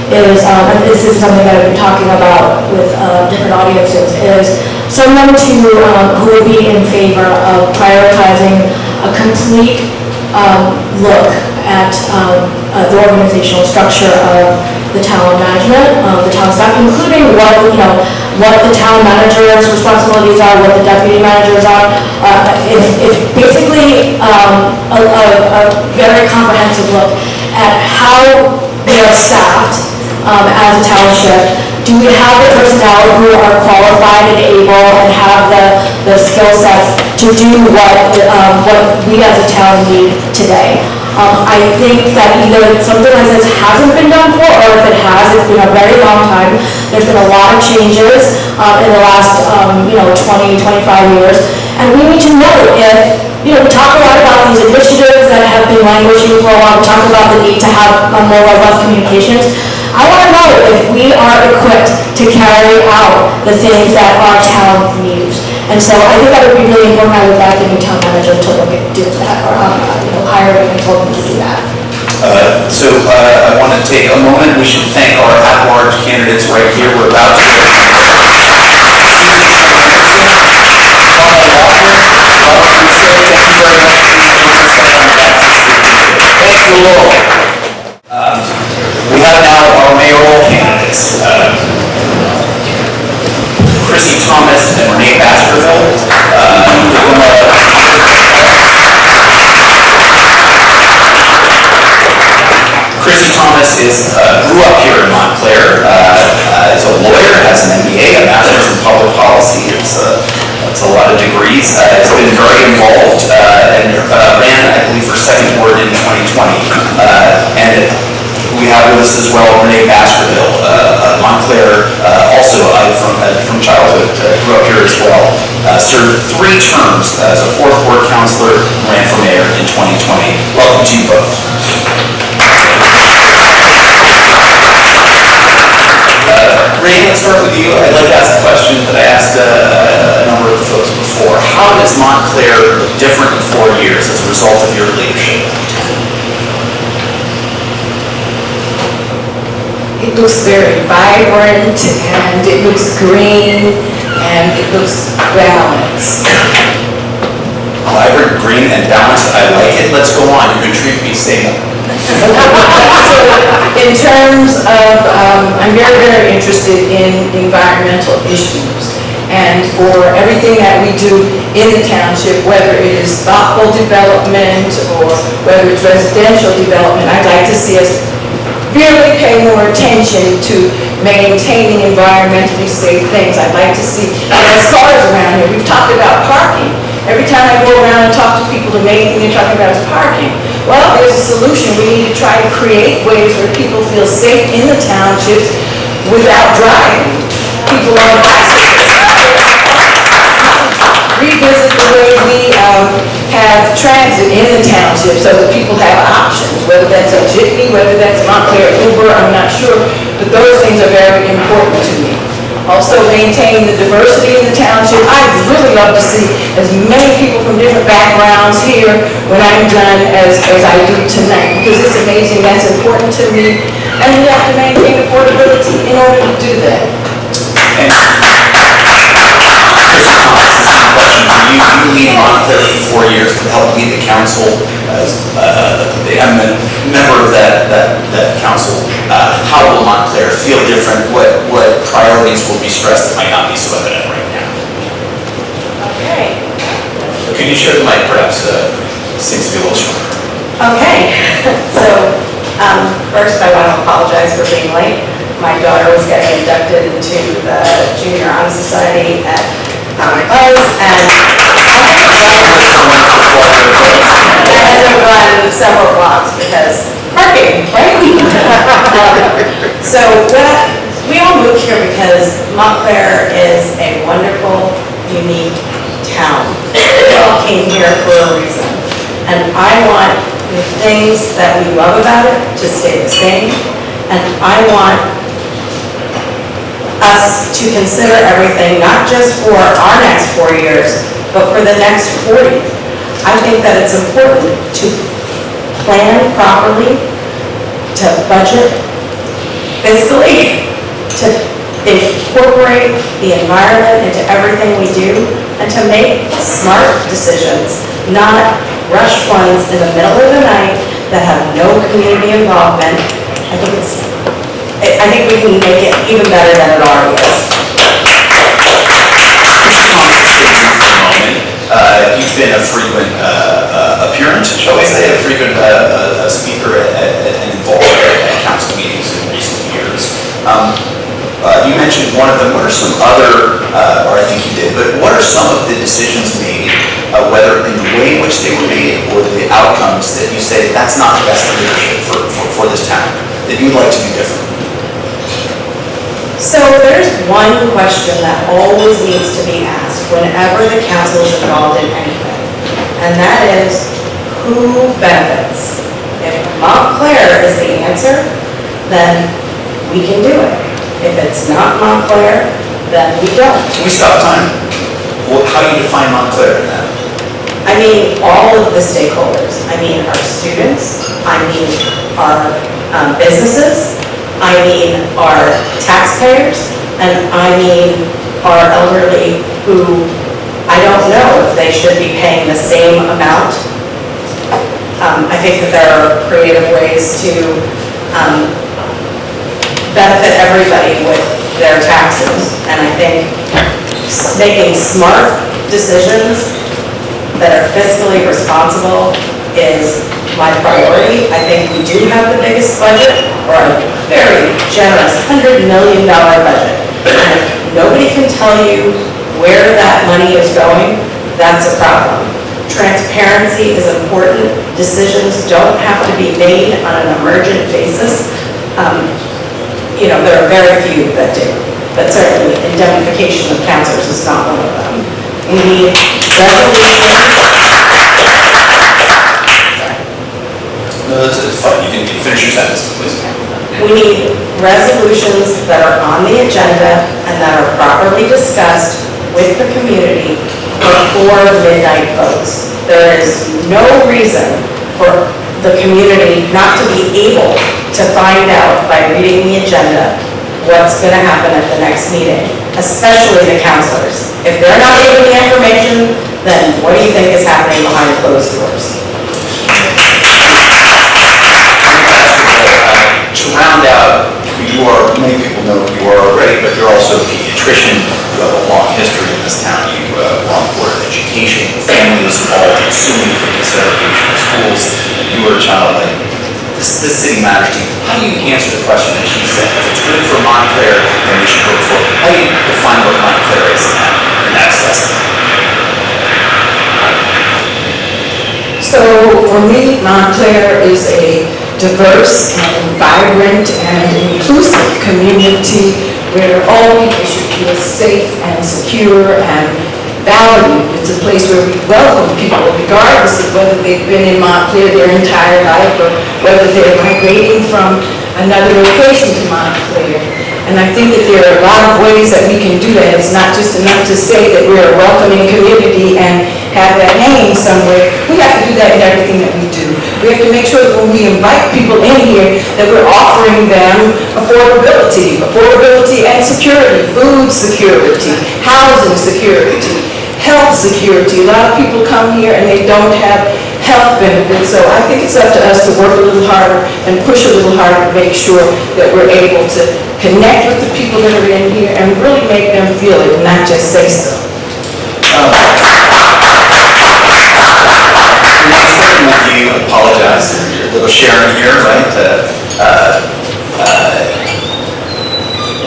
and this is something that I've been talking about with different audiences, is someone who would be in favor of prioritizing a complete look at the organizational structure of the town management, the town staff, including what the town manager's responsibilities are, what the deputy managers are. If basically a very comprehensive look at how we are staffed as a township. Do we have the personnel who are qualified and able and have the skill sets to do what we as a town need today? I think that either something like this hasn't been done for, or if it has, it's been a very long time. There's been a lot of changes in the last 20, 25 years, and we need to know if, we talk a lot about these initiatives that have been languishing for a while. We talk about the need to have more robust communications. I want to know if we are equipped to carry out the things that our town needs. And so I think that would be really important. I would like the new town manager to look at do that, or hire a consultant to do that. I want to take a moment. We should thank our at-large candidates right here. We're about to Thank you all. We have now our mayoral candidates, Chrissy Thomas and Renee Baskerville. Chrissy Thomas grew up here in Montclair, is a lawyer, has an MBA, a master's in public policy. It's a lot of degrees. Has been very involved and ran, I believe, for second ward in 2020. And we have with us as well Renee Baskerville, Montclair, also from childhood, grew up here as well. Served 3 terms as a 4th ward councilor, ran for mayor in 2020. Welcome to you both. Renee, let's start with you. I'd like to ask the question that I asked a number of the folks before. How does Montclair look different in 4 years as a result of your leadership? It looks very vibrant, and it looks green, and it looks balanced. Vibrant, green, and balanced. I like it. Let's go on. You intrigue me. Say more. In terms of, I'm very, very interested in environmental issues. And for everything that we do in the township, whether it is thoughtful development or whether it's residential development, I'd like to see us really pay more attention to maintaining environmentally safe things. I'd like to see less cars around here. We've talked about parking. Every time I go around and talk to people, the main thing they're talking about is parking. Well, there's a solution. We need to try to create ways where people feel safe in the townships without driving. People on bicycles. Revisit the way we have transit in the township so that people have options, whether that's a jitney, whether that's Montclair Uber, I'm not sure, but those things are very important to me. Also maintaining the diversity in the township. I'd really love to see as many people from different backgrounds here when I'm done as I do tonight, because it's amazing, that's important to me, and we have to maintain affordability in order to do that. You lead Montclair for 4 years to help lead the council as I'm a member of that council. How will Montclair feel different? What priorities will be stressed that might not be so evident right now? Okay. Could you share the mic, perhaps? Seems to be a little shorter. Okay. So, first I want to apologize for being late. My daughter was getting inducted into the Junior Honor Society at Buzz, and Montclair is a wonderful, unique town. We all came here for a reason. And I want the things that we love about it to stay the same. And I want us to consider everything, not just for our next 4 years, but for the next 40. I think that it's important to plan properly, to budget fiscally, to incorporate the environment into everything we do, and to make smart decisions, not rush ones in the middle of the night that have no community involvement. I think we can make it even better than it already is. You've been a frequent appearance, shall we say, a frequent speaker and involved at council meetings in recent years. You mentioned one of them. What are some other, or I think you did, but what are some of the decisions made, whether in the way in which they were made or the outcomes that you say that's not the best leadership for this town, that you'd like to do different? So there's one question that always needs to be asked whenever the council is involved in anything, and that is, who benefits? If Montclair is the answer, then we can do it. If it's not Montclair, then we don't. Can we stop time? Well, how do you define Montclair in that? I mean, all of the stakeholders. I mean, our students, I mean, our businesses, I mean, our taxpayers, and I mean, our elderly who I don't know if they should be paying the same amount. I think that there are creative ways to benefit everybody with their taxes, and I think making smart decisions that are fiscally responsible is my priority. I think we do have the biggest budget, or a very generous $100 million budget. And if nobody can tell you where that money is going, that's a problem. Transparency is important. Decisions don't have to be made on an emergent basis. There are very few that do, but certainly indemnification of counselors is not one of them. We need resolutions. No, it's fine. You can finish your sentence, please. We need resolutions that are on the agenda and that are properly discussed with the community before midnight votes. There is no reason for the community not to be able to find out by reading the agenda what's going to happen at the next meeting, especially the counselors. If they're not getting the information, then what do you think is happening behind closed doors? To round out, many people know who you are already, but you're also a pediatrician. You have a long history in this town. You were on Board of Education. Your family was involved in suing for desegregation of schools. And you were a child like, this city matters to you. How do you answer the question that she said? If it's good for Montclair, then we should vote for it. How do you define what Montclair is in that assessment? So for me, Montclair is a diverse and vibrant and inclusive community where all people should feel safe and secure and valued. It's a place where we welcome people regardless of whether they've been in Montclair their entire life or whether they're migrating from another location to Montclair. And I think that there are a lot of ways that we can do that. It's not just enough to say that we're a welcoming community and have that hanging somewhere. We have to do that in everything that we do. We have to make sure that when we invite people in here, that we're offering them affordability and security, food security, housing security, health security. A lot of people come here and they don't have health benefits, so I think it's up to us to work a little harder and push a little harder to make sure that we're able to connect with the people that are in here and really make them feel it, not just say so. You apologize for your little sharing here, right?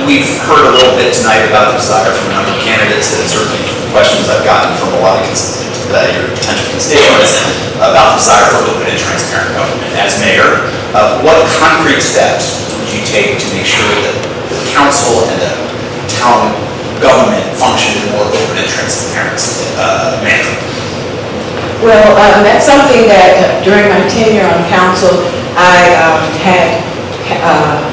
We've heard a little bit tonight about the desire from a number of candidates, and certainly questions I've gotten from a lot of your potential constituents about the desire for open and transparent government. As mayor, what concrete steps would you take to make sure that the council and the town government functioned in a more open and transparent manner? Well, that's something that during my tenure on council, I had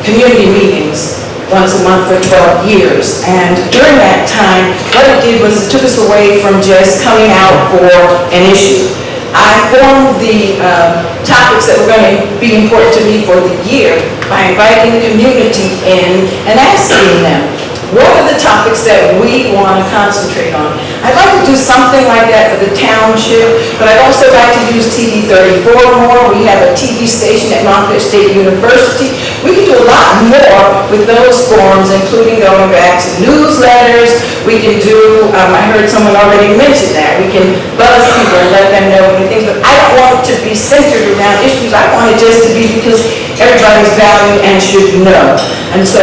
community meetings once a month for 12 years. And during that time, what it did was it took us away from just coming out for an issue. I formed the topics that were going to be important to me for the year by inviting the community in and asking them, what are the topics that we want to concentrate on? I'd like to do something like that for the township, but I'd also like to use TV 34 more. We have a TV station at Montclair State University. We can do a lot more with those forums, including going back to newsletters. We can do, I heard someone already mention that, we can buzz people and let them know many things, but I don't want it to be centered around issues. I want it just to be because everybody's valued and should know. And so,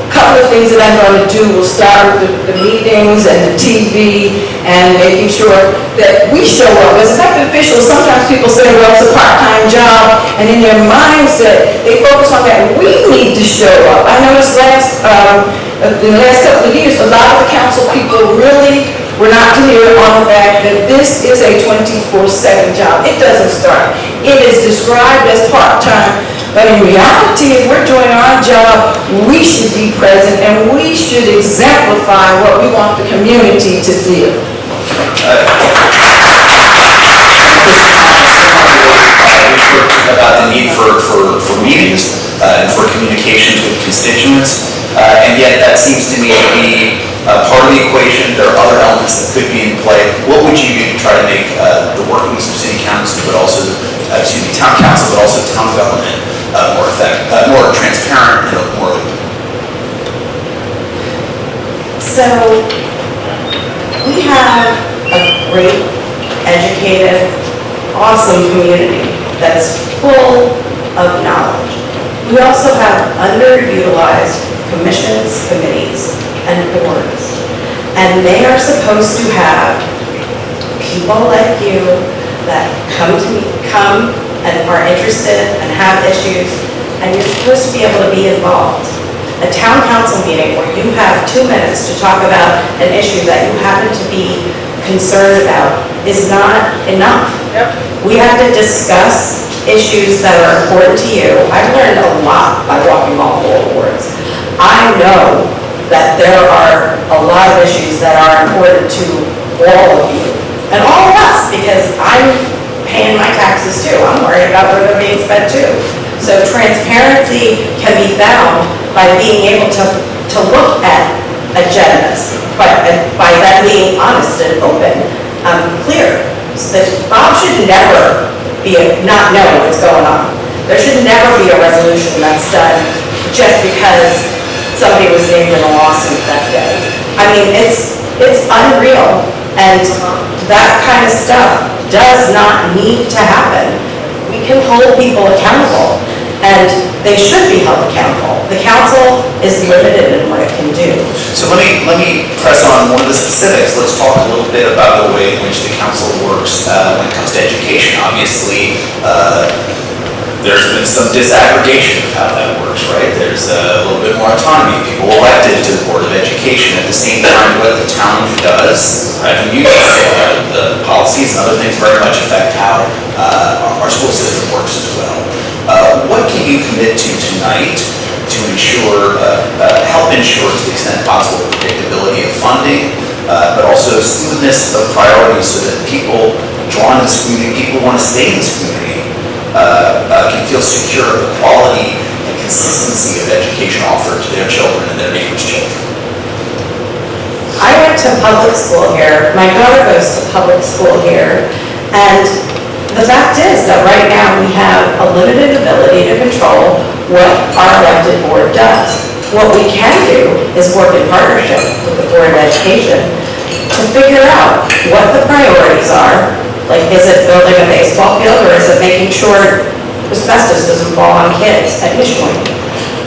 couple of things that I'm going to do will start with the meetings and the TV and making sure that we show up. As elected officials, sometimes people say, well, it's a part-time job, and in their mindset, they focus on that. We need to show up. I noticed in the last couple of years, a lot of the council people really were not clear on the fact that this is a 24/7 job. It doesn't start. It is described as part-time. But in reality, if we're doing our job, we should be present and we should exemplify what we want the community to feel. About the need for meetings and for communications with constituents, and yet that seems to me to be part of the equation. There are other elements that could be in play. What would you do to try to make the workings of city council, but also, town council, but also town government more effective, more transparent and more open? So, we have a great, educated, awesome community that's full of knowledge. We also have underutilized commissions, committees, and boards. And they are supposed to have people like you that come and are interested and have issues, and you're supposed to be able to be involved. A town council meeting where you have 2 minutes to talk about an issue that you happen to be concerned about is not enough. We have to discuss issues that are important to you. I've learned a lot by walking all 4 wards. I know that there are a lot of issues that are important to all of you, and all of us, because I'm paying my taxes too. I'm worried about where they're being spent too. So transparency can be found by being able to look at agendas, but by them being honest and open, clear. So that Bob should never be not knowing what's going on. There should never be a resolution that's done just because somebody was named in a lawsuit that day. I mean, it's unreal, and that kind of stuff does not need to happen. We can hold people accountable, and they should be held accountable. The council is limited in what it can do. So let me press on one of the specifics. Let's talk a little bit about the way in which the council works when it comes to education. Obviously, there's been some disaggregation of how that works, right? There's a little bit more autonomy. People elected to the Board of Education. At the same time, what the town does, revenue, the policies and other things very much affect how our school system works as well. What can you commit to tonight to ensure, help ensure to the extent possible predictability of funding, but also smoothness of priorities so that people drawn to this community, people who want to stay in this community, can feel secure of the quality and consistency of education offered to their children and their neighbors' children? I went to public school here. My daughter goes to public school here. And the fact is that right now we have a limited ability to control what our elected board does. What we can do is work in partnership with the Board of Education to figure out what the priorities are. Like, is it building a baseball field, or is it making sure asbestos doesn't fall on kids at Michigan?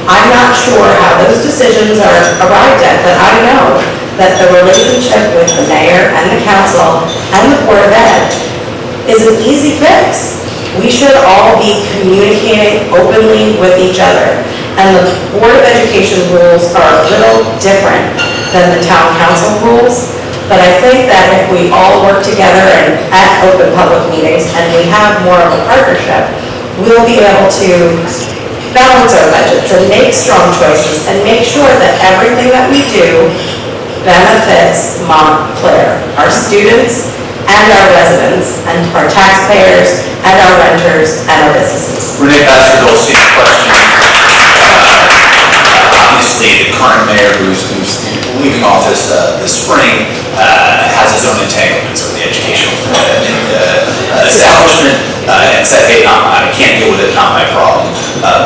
I'm not sure how those decisions are arrived at, but I know that the relationship with the mayor and the council and the Board of Ed is an easy fix. We should all be communicating openly with each other. And the Board of Education rules are a little different than the town council rules. But I think that if we all work together and at open public meetings, and we have more of a partnership, we'll be able to balance our budgets and make strong choices and make sure that everything that we do benefits Montclair, our students and our residents and our taxpayers and our renters and our businesses. Renee Baskerville, same question. Obviously, the current mayor who's leaving office this spring has his own entanglements with the educational establishment and said, hey, I can't deal with it, not my problem.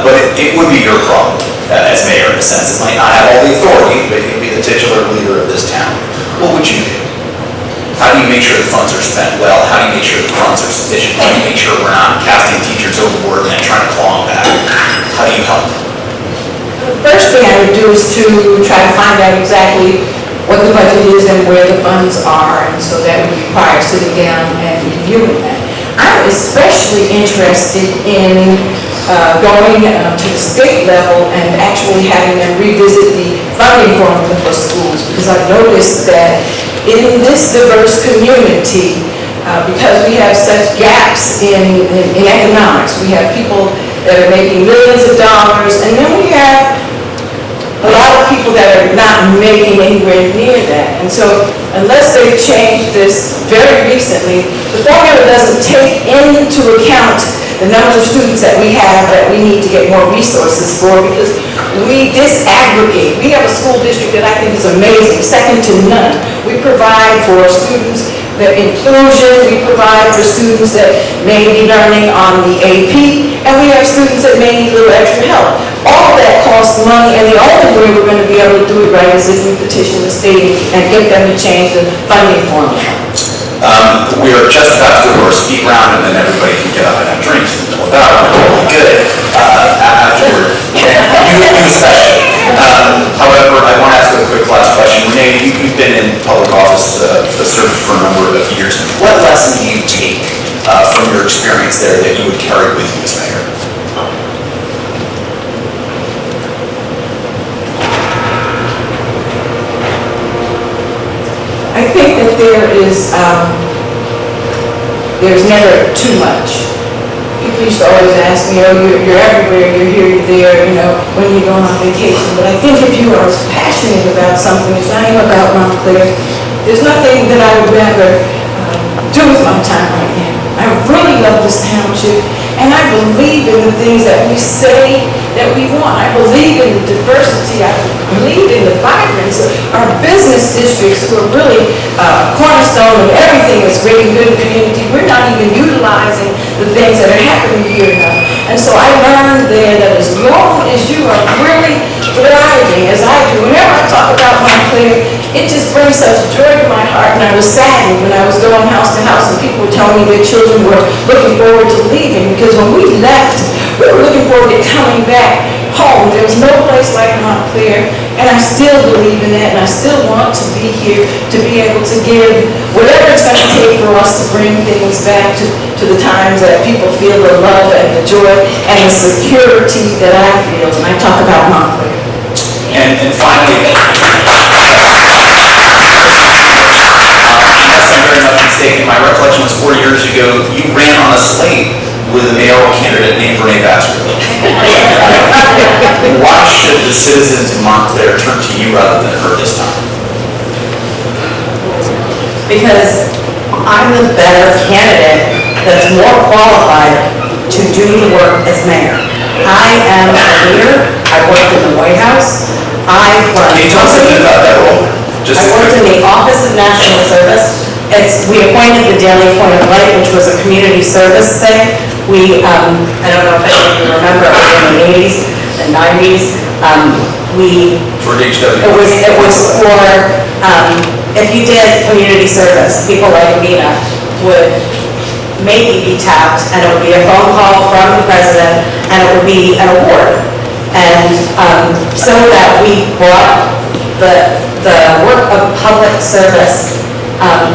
But it would be your problem as mayor in a sense. It might not have all the authority, but you'd be the titular leader of this town. What would you do? How do you make sure the funds are spent well? How do you make sure the funds are sufficient? How do you make sure we're not casting teachers overboard and then trying to claw them back? How do you help? The first thing I would do is to try to find out exactly what the budget is and where the funds are, and so that would require sitting down and reviewing that. I'm especially interested in going to the state level and actually having them revisit the funding formula for schools, because I've noticed that in this diverse community, because we have such gaps in economics, we have people that are making millions of dollars, and then we have a lot of people that are not making anywhere near that. And so unless they've changed this very recently, the formula doesn't take into account the numbers of students that we have that we need to get more resources for, because we disaggregate. We have a school district that I think is amazing, second to none. We provide for students the inclusion, we provide for students that may be learning on the AP, and we have students that may need a little extra help. All of that costs money, and the only way we're going to be able to do it right is if we petition the state and get them to change the funding formula. We are just about to go to our speed round, and then everybody can get up and have drinks. That would be good afterward. You especially. However, I want to ask a quick last question. Renee, you've been in public office served for a number of years. What lesson do you take from your experience there that you would carry with you as mayor? I think that there's never too much. People used to always ask me, oh, you're everywhere, you're here, you're there, when are you going on vacation? But I think if you are passionate about something, as I am about Montclair, there's nothing that I would rather do with my time right now. I really love this township, and I believe in the things that we say that we want. I believe in the diversity. I believe in the vibrance of our business districts, who are really cornerstone of everything that's great and good in the community. We're not even utilizing the things that are happening here enough. And so I learned there that as long as you are really thriving, as I do, whenever I talk about Montclair, it just brings such joy to my heart. And I was saddened when I was going house to house and people were telling me their children were looking forward to leaving, because when we left, we were looking forward to coming back home. There was no place like Montclair, and I still believe in that, and I still want to be here to be able to give whatever it's going to take for us to bring things back to the times that people feel the love and the joy and the security that I feel when I talk about Montclair. And finally, unless I'm very much mistaken, my recollection was 4 years ago, you ran on a slate with a mayoral candidate named Renee Baskerville. Why should the citizens of Montclair turn to you rather than her this time? Because I'm the better candidate that's more qualified to do the work as mayor. I am a leader. I worked in the White House. Can you tell us a bit about that role? I worked in the Office of National Service. We appointed the Daily Point of Light, which was a community service thing. I don't know if any of you remember, it was in the 80s and 90s. It was for, if you did community service, people like Amina would maybe be tapped, and it would be a phone call from the president, and it would be an award. And so that we brought the work of public service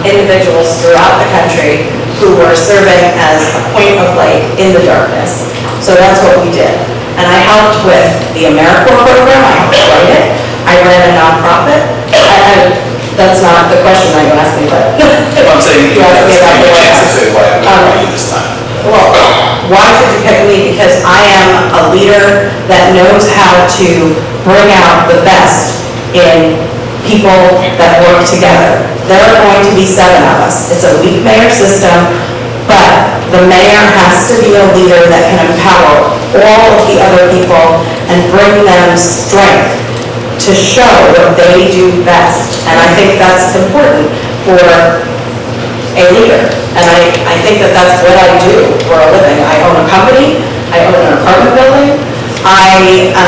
individuals throughout the country who were serving as a point of light in the darkness. So that's what we did. And I helped with the AmeriCorps program. I helped write it. I ran a nonprofit. That's not the question that you asked me, but. I'm saying, you have a chance to say why we want you this time. Well, why should you pick me? Because I am a leader that knows how to bring out the best in people that work together. There are going to be 7 of us. It's a weak mayor system, but the mayor has to be a leader that can empower all of the other people and bring them strength to show what they do best. And I think that's important for a leader. And I think that that's what I do for a living. I own a company. I own an apartment building. I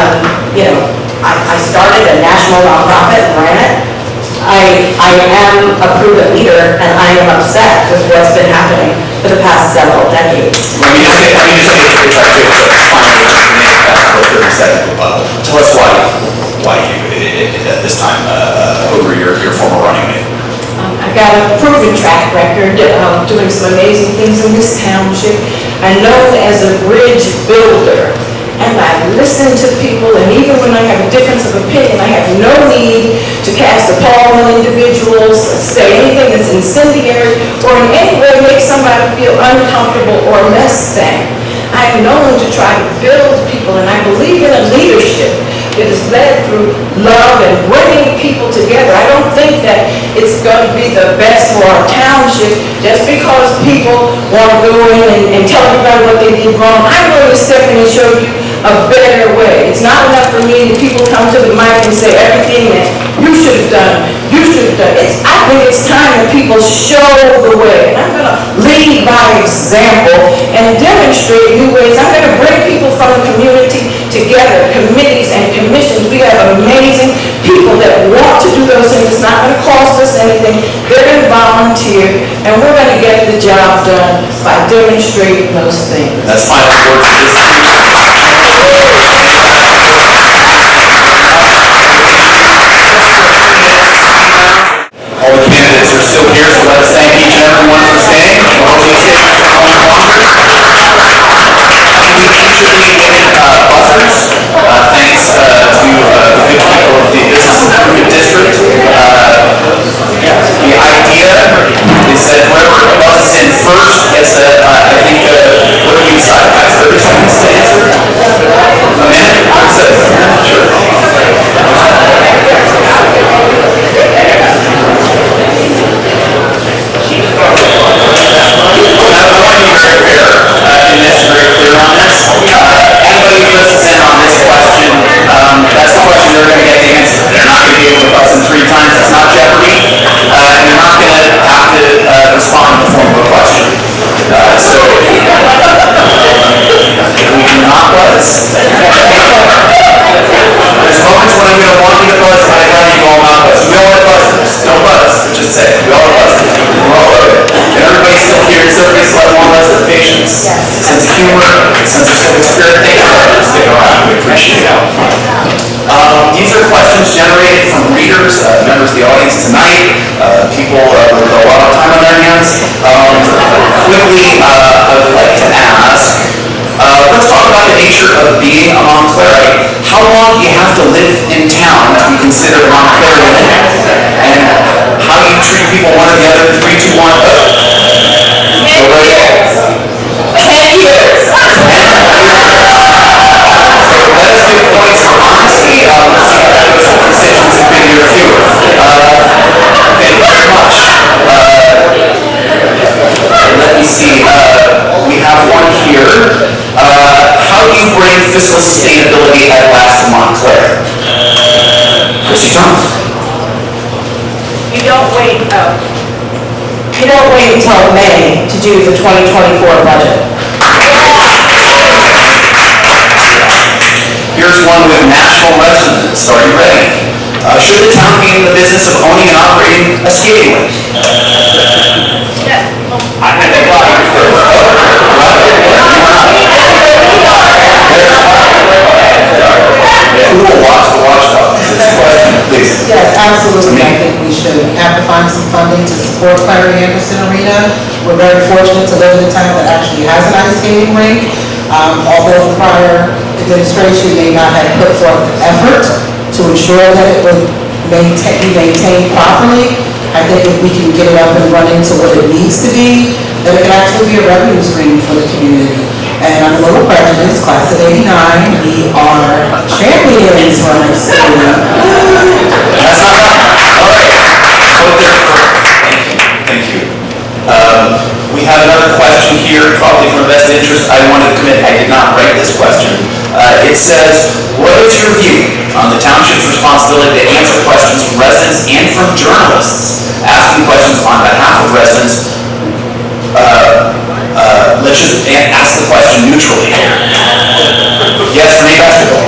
started a national nonprofit and ran it. I am a proven leader, and I am upset with what's been happening for the past several decades. Let me just say, if I could, finally, 30-second rebuttal. Tell us why you, at this time, over your former running mate. I've got a proven track record of doing some amazing things in this township. I'm known as a bridge builder, and I listen to people, and even when I have a difference of opinion, I have no need to cast a pall on individuals, say anything that's incendiary, or in any way make somebody feel uncomfortable or less than. I'm known to try to build people, and I believe in a leadership that is led through love and bringing people together. I don't think that it's going to be the best for our township just because people want to go in and tell everybody what they did wrong. I'm going to step in and show you a better way. It's not enough for me that people come to the mic and say everything that you should have done, you should have done. I think it's time that people show the way. And I'm going to lead by example and demonstrate new ways. I'm going to bring people from the community together, committees and commissions. We have amazing people that want to do those things. It's not going to cost us anything. They're going to volunteer, and we're going to get the job done by demonstrating those things. That's final words of this evening. All the candidates are still here, so let us thank each and every one for staying. We hope you stay for much longer. We each get buzzers. Thanks to the good people of the Business Improvement District. The idea is that whoever buzzes in first gets I think, what do we decide? 30 seconds to answer? A minute? Sure. I want to be very fair in this, very clear on this. Anybody who listens in on this question, that's the question they're going to get the answer. They're not going to be able to buzz in 3 times. That's not Jeopardy. And they're not going to have to respond in the form of a question. So if we do not buzz, there's moments when I'm going to want you to buzz, and I tell you all not buzz. We all have buzzers. Don't buzz. Just say it. We all have buzzers. We're all okay. And everybody's still here. So everybody's got one less of patience. Sense of humor, sense of civic spirit. Thank you for sticking around. We appreciate it. These are questions generated from readers, members of the audience tonight, people with a lot of time on their hands. Quickly, I would like to ask, let's talk about the nature of being a Montclairite. How long do you have to live in town to be considered a Montclairite? And how do you treat people one or the other? 3, 2, 1. 10 years. 10 years. So let us give points for honesty. Let's see how those constituents have been here fewer. Thank you very much. Let me see. We have one here. How do you bring fiscal sustainability at last to Montclair? Chrissy Thomas. You don't wait until May to do the 2024 budget. Here's one with national resonance. Are you ready? Should the town be in the business of owning and operating a skating rink? I think a lot of you Who will watch the watchdog? Please. Yes, absolutely. I think we should have to find some funding to support Clary Anderson Arena. We're very fortunate to live in a town that actually has an ice skating rink. Although the prior administration may not have put forth the effort to ensure that it would be maintained properly. I think if we can get it up and running to what it needs to be, that it can actually be a revenue stream for the community. And I'm a little prejudiced, class of '89, we are champions for our city. That's not right. All right. Thank you. We have another question here, probably from vested interest. I want to commit, I did not write this question. It says, what is your view on the township's responsibility to answer questions from residents and from journalists asking questions on behalf of residents? Let's just ask the question neutrally. Yes, Renee Basketball.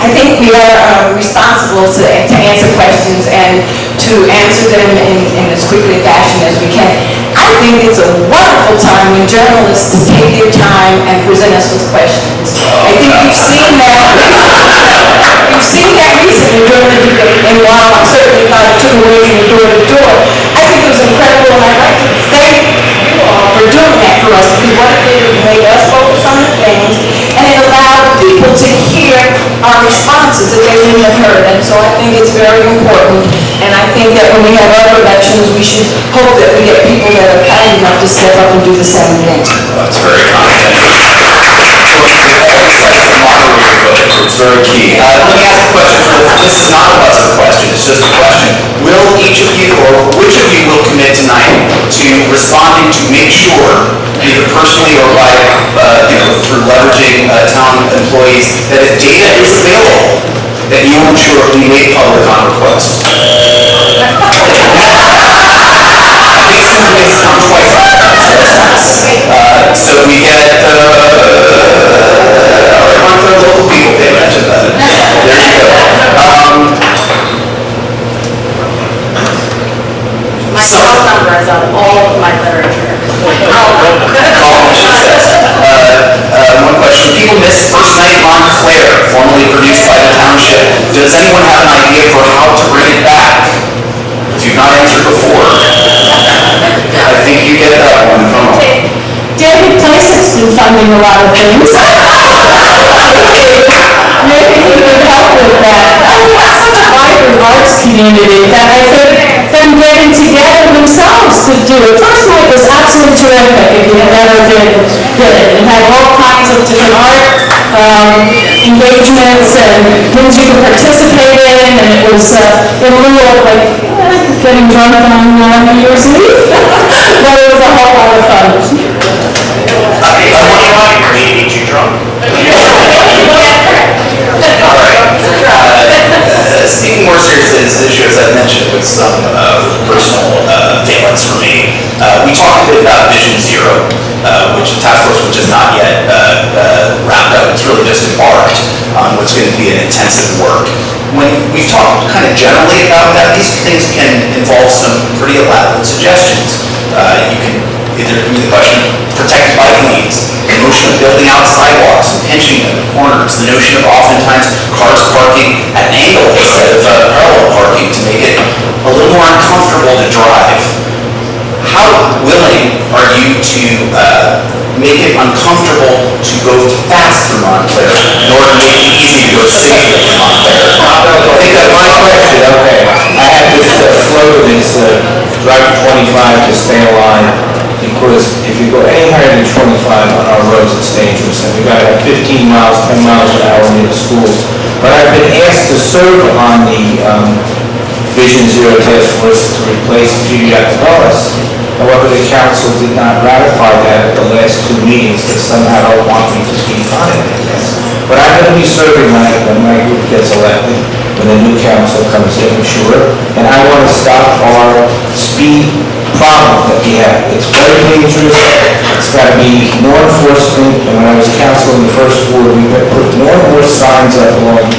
I think we are responsible to answer questions and to answer them in as quickly a fashion as we can. I think it's a wonderful time when journalists take their time and present us with questions. I think you've seen that. You've seen that recently during the debate, and while I'm certainly not took away from the door to door, I think it was incredible, and I'd like to thank you all for doing that for us, because what it did, it made us focus on the things, and it allowed people to hear our responses that they wouldn't have heard. And so I think it's very important, and I think that when we have other elections, we should hope that we get people that are kind enough to step up and do the same thing. That's very kind. It's very key. Let me ask a question. This is not a buzzer question, it's just a question. Will each of you, or which of you will commit tonight to responding to make sure, either personally or by, through leveraging town employees, that if data is available, that you will ensure it be made public on request? These two ways come twice. So we get, one for the local people, they mentioned that. There you go. My phone number is on all of my literature. One question. People miss First Night Montclair, formerly produced by the township. Does anyone have an idea for how to bring it back? If you've not answered before, I think you get that one. Come on. David Place's been funding a lot of things. Maybe he would help with that. I mean, that's such a vibrant arts community that I think them getting together themselves to do it. First Night was absolutely terrific if you had never did it. It had all kinds of different art engagements and things you could participate in, and it was in lieu of getting drunk on New Year's Eve. But it was a whole lot of fun. Speaking more seriously, this issue, as I mentioned, with some personal valence for me, we talked a bit about Vision Zero, which the task force, which is not yet wrapped up. It's really just embarked on what's going to be an intensive work. When we've talked kind of generally about that, these things can involve some pretty elaborate suggestions. You can either be the question of protected bike lanes, the notion of building out sidewalks and pinching them at corners, the notion of oftentimes cars parking at an angle instead of parallel parking to make it a little more uncomfortable to drive. How willing are you to make it uncomfortable to go fast through Montclair in order to make it easy to go safely through Montclair? I think that's my question. Okay. I had this slogan, it's drive to 25 to stay alive, because if you go any higher than 25 on our roads, it's dangerous. And we got to have 15 miles, 10 miles an hour near the schools. But I've been asked to serve on the Vision Zero Task Force to replace Peter Yatabalis. However, the council did not ratify that at the last two meetings, that somehow don't want me to be on it, I guess. But I'm going to be serving when my group gets elected, when the new council comes in, I'm sure. And I want to stop our speed problem that we have. It's very dangerous. It's got to be more enforcement. And when I was council in the first ward, we put more and more signs up along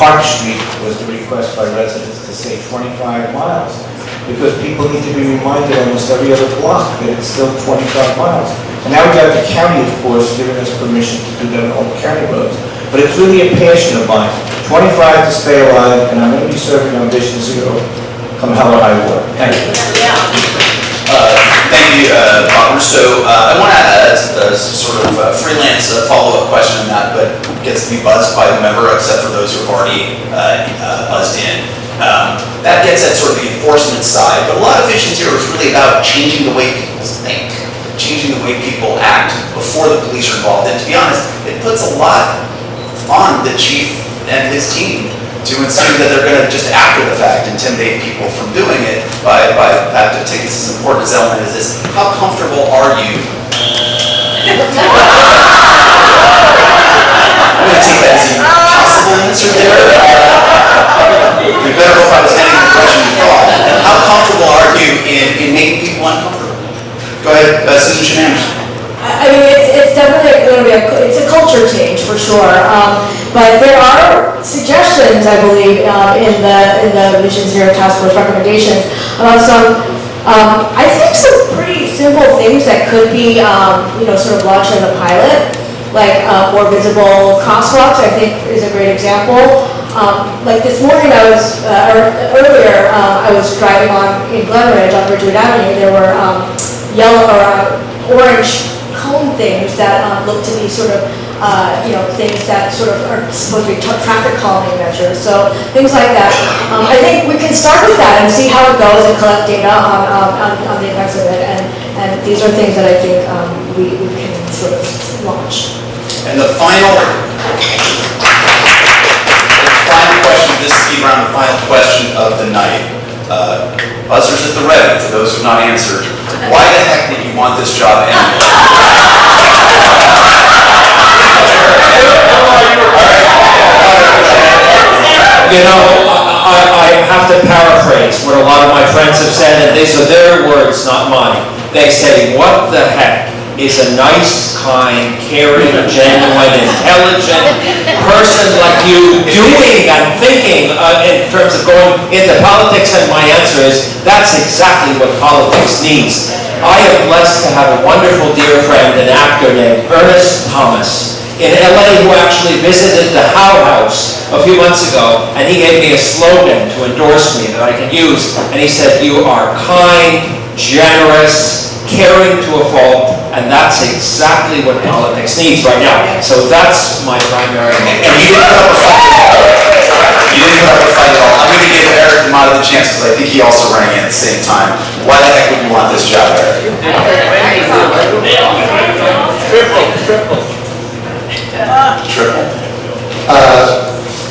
Park Street, was the request by residents to say 25 miles. Because people need to be reminded almost every other block that it's still 25 miles. And now we got the county, of course, giving us permission to do that on all the county roads. But it's really a passion of mine. 25 to stay alive, and I'm going to be serving on Vision Zero come hell or high water. Thank you. Thank you, Bob Russo. I want to sort of freelance follow-up question on that, but gets to be buzzed by whomever, except for those who have already buzzed in. That gets at sort of the enforcement side, but a lot of visions here is really about changing the way people think, changing the way people act before the police are involved. And to be honest, it puts a lot on the chief and his team to assume that they're going to just after the fact intimidate people from doing it by the fact that tickets is as important as element as this. How comfortable are you? I'm going to take that as a possible answer there. You better hope I was getting the question you thought. How comfortable are you in making people uncomfortable? Go ahead, Susan Shenandoah. I mean, it's definitely going to be it's a culture change for sure. But there are suggestions, I believe, in the Vision Zero Task Force recommendations about some, I think some pretty simple things that could be, sort of launched as a pilot, like more visible crosswalks. I think is a great example. Like this morning, earlier, I was driving in Glenridge on Ridgewood Avenue. There were yellow or orange cone things that look to be sort of, things that sort of are supposed to be traffic calming measures. So things like that. I think we can start with that and see how it goes and collect data on the effects of it. And these are things that I think we can sort of launch. And the final question, this speed round, the final question of the night. Buzzers at the ready, for those who have not answered. Why the heck would you want this job anyway? I have to paraphrase what a lot of my friends have said, and these are their words, not mine. They say, what the heck is a nice, kind, caring, genuine, intelligent person like you doing and thinking in terms of going into politics? And my answer is, that's exactly what politics needs. I am blessed to have a wonderful dear friend, an actor named Ernest Thomas in LA, who actually visited the Howe House a few months ago, and he gave me a slogan to endorse me that I can use, and he said, you are kind, generous, caring to a fault, and that's exactly what politics needs right now. So that's my primary motive. And you didn't put up a fight. You didn't put up a fight at all. I'm going to give Eric D'Amato the chance because I think he also running in at the same time. Why the heck would you want this job, Eric? Triple.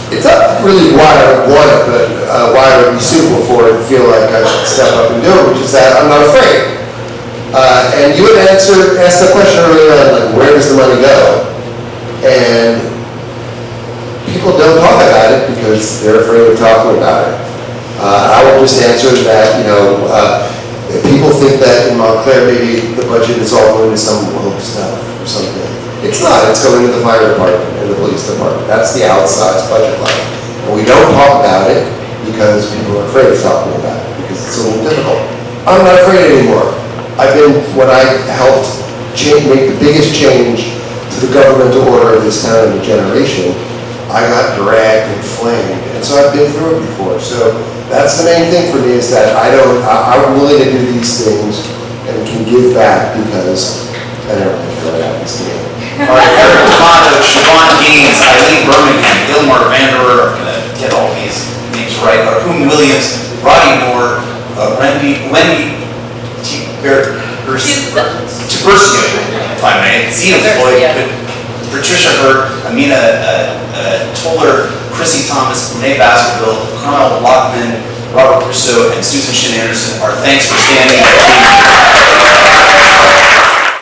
It's not really why I would want it, but why I would be suitable for it and feel like I should step up and do it, which is that I'm not afraid. And you had asked the question earlier on, like, where does the money go? And people don't talk about it because they're afraid of talking about it. I will just answer that, people think that in Montclair maybe the budget is all going to some woke stuff or something. It's not. It's going to the fire department and the police department. That's the outsized budget line. And we don't talk about it because people are afraid of talking about it because it's a little difficult. I'm not afraid anymore. When I helped make the biggest change to the governmental order of this town in a generation, I got dragged and flamed. And so I've been through it before. So that's the main thing for me is that I'm willing to do these things and can give back because I never think that happens to me. All right, Eric D'Amato, Siobhan Gaines, Eileen Birmingham, Gilmar Vanderer, I'm going to get all these names right, Arhoon Williams, Roddy Moore, Wendy Tiburcio, if I may, Zena Floyd, Patricia Hurt, Amina Toller, Chrissy Thomas, Renee Baskerville, Carmel Lockman, Robert Russo, and Susan Shenandoah. Our thanks for standing.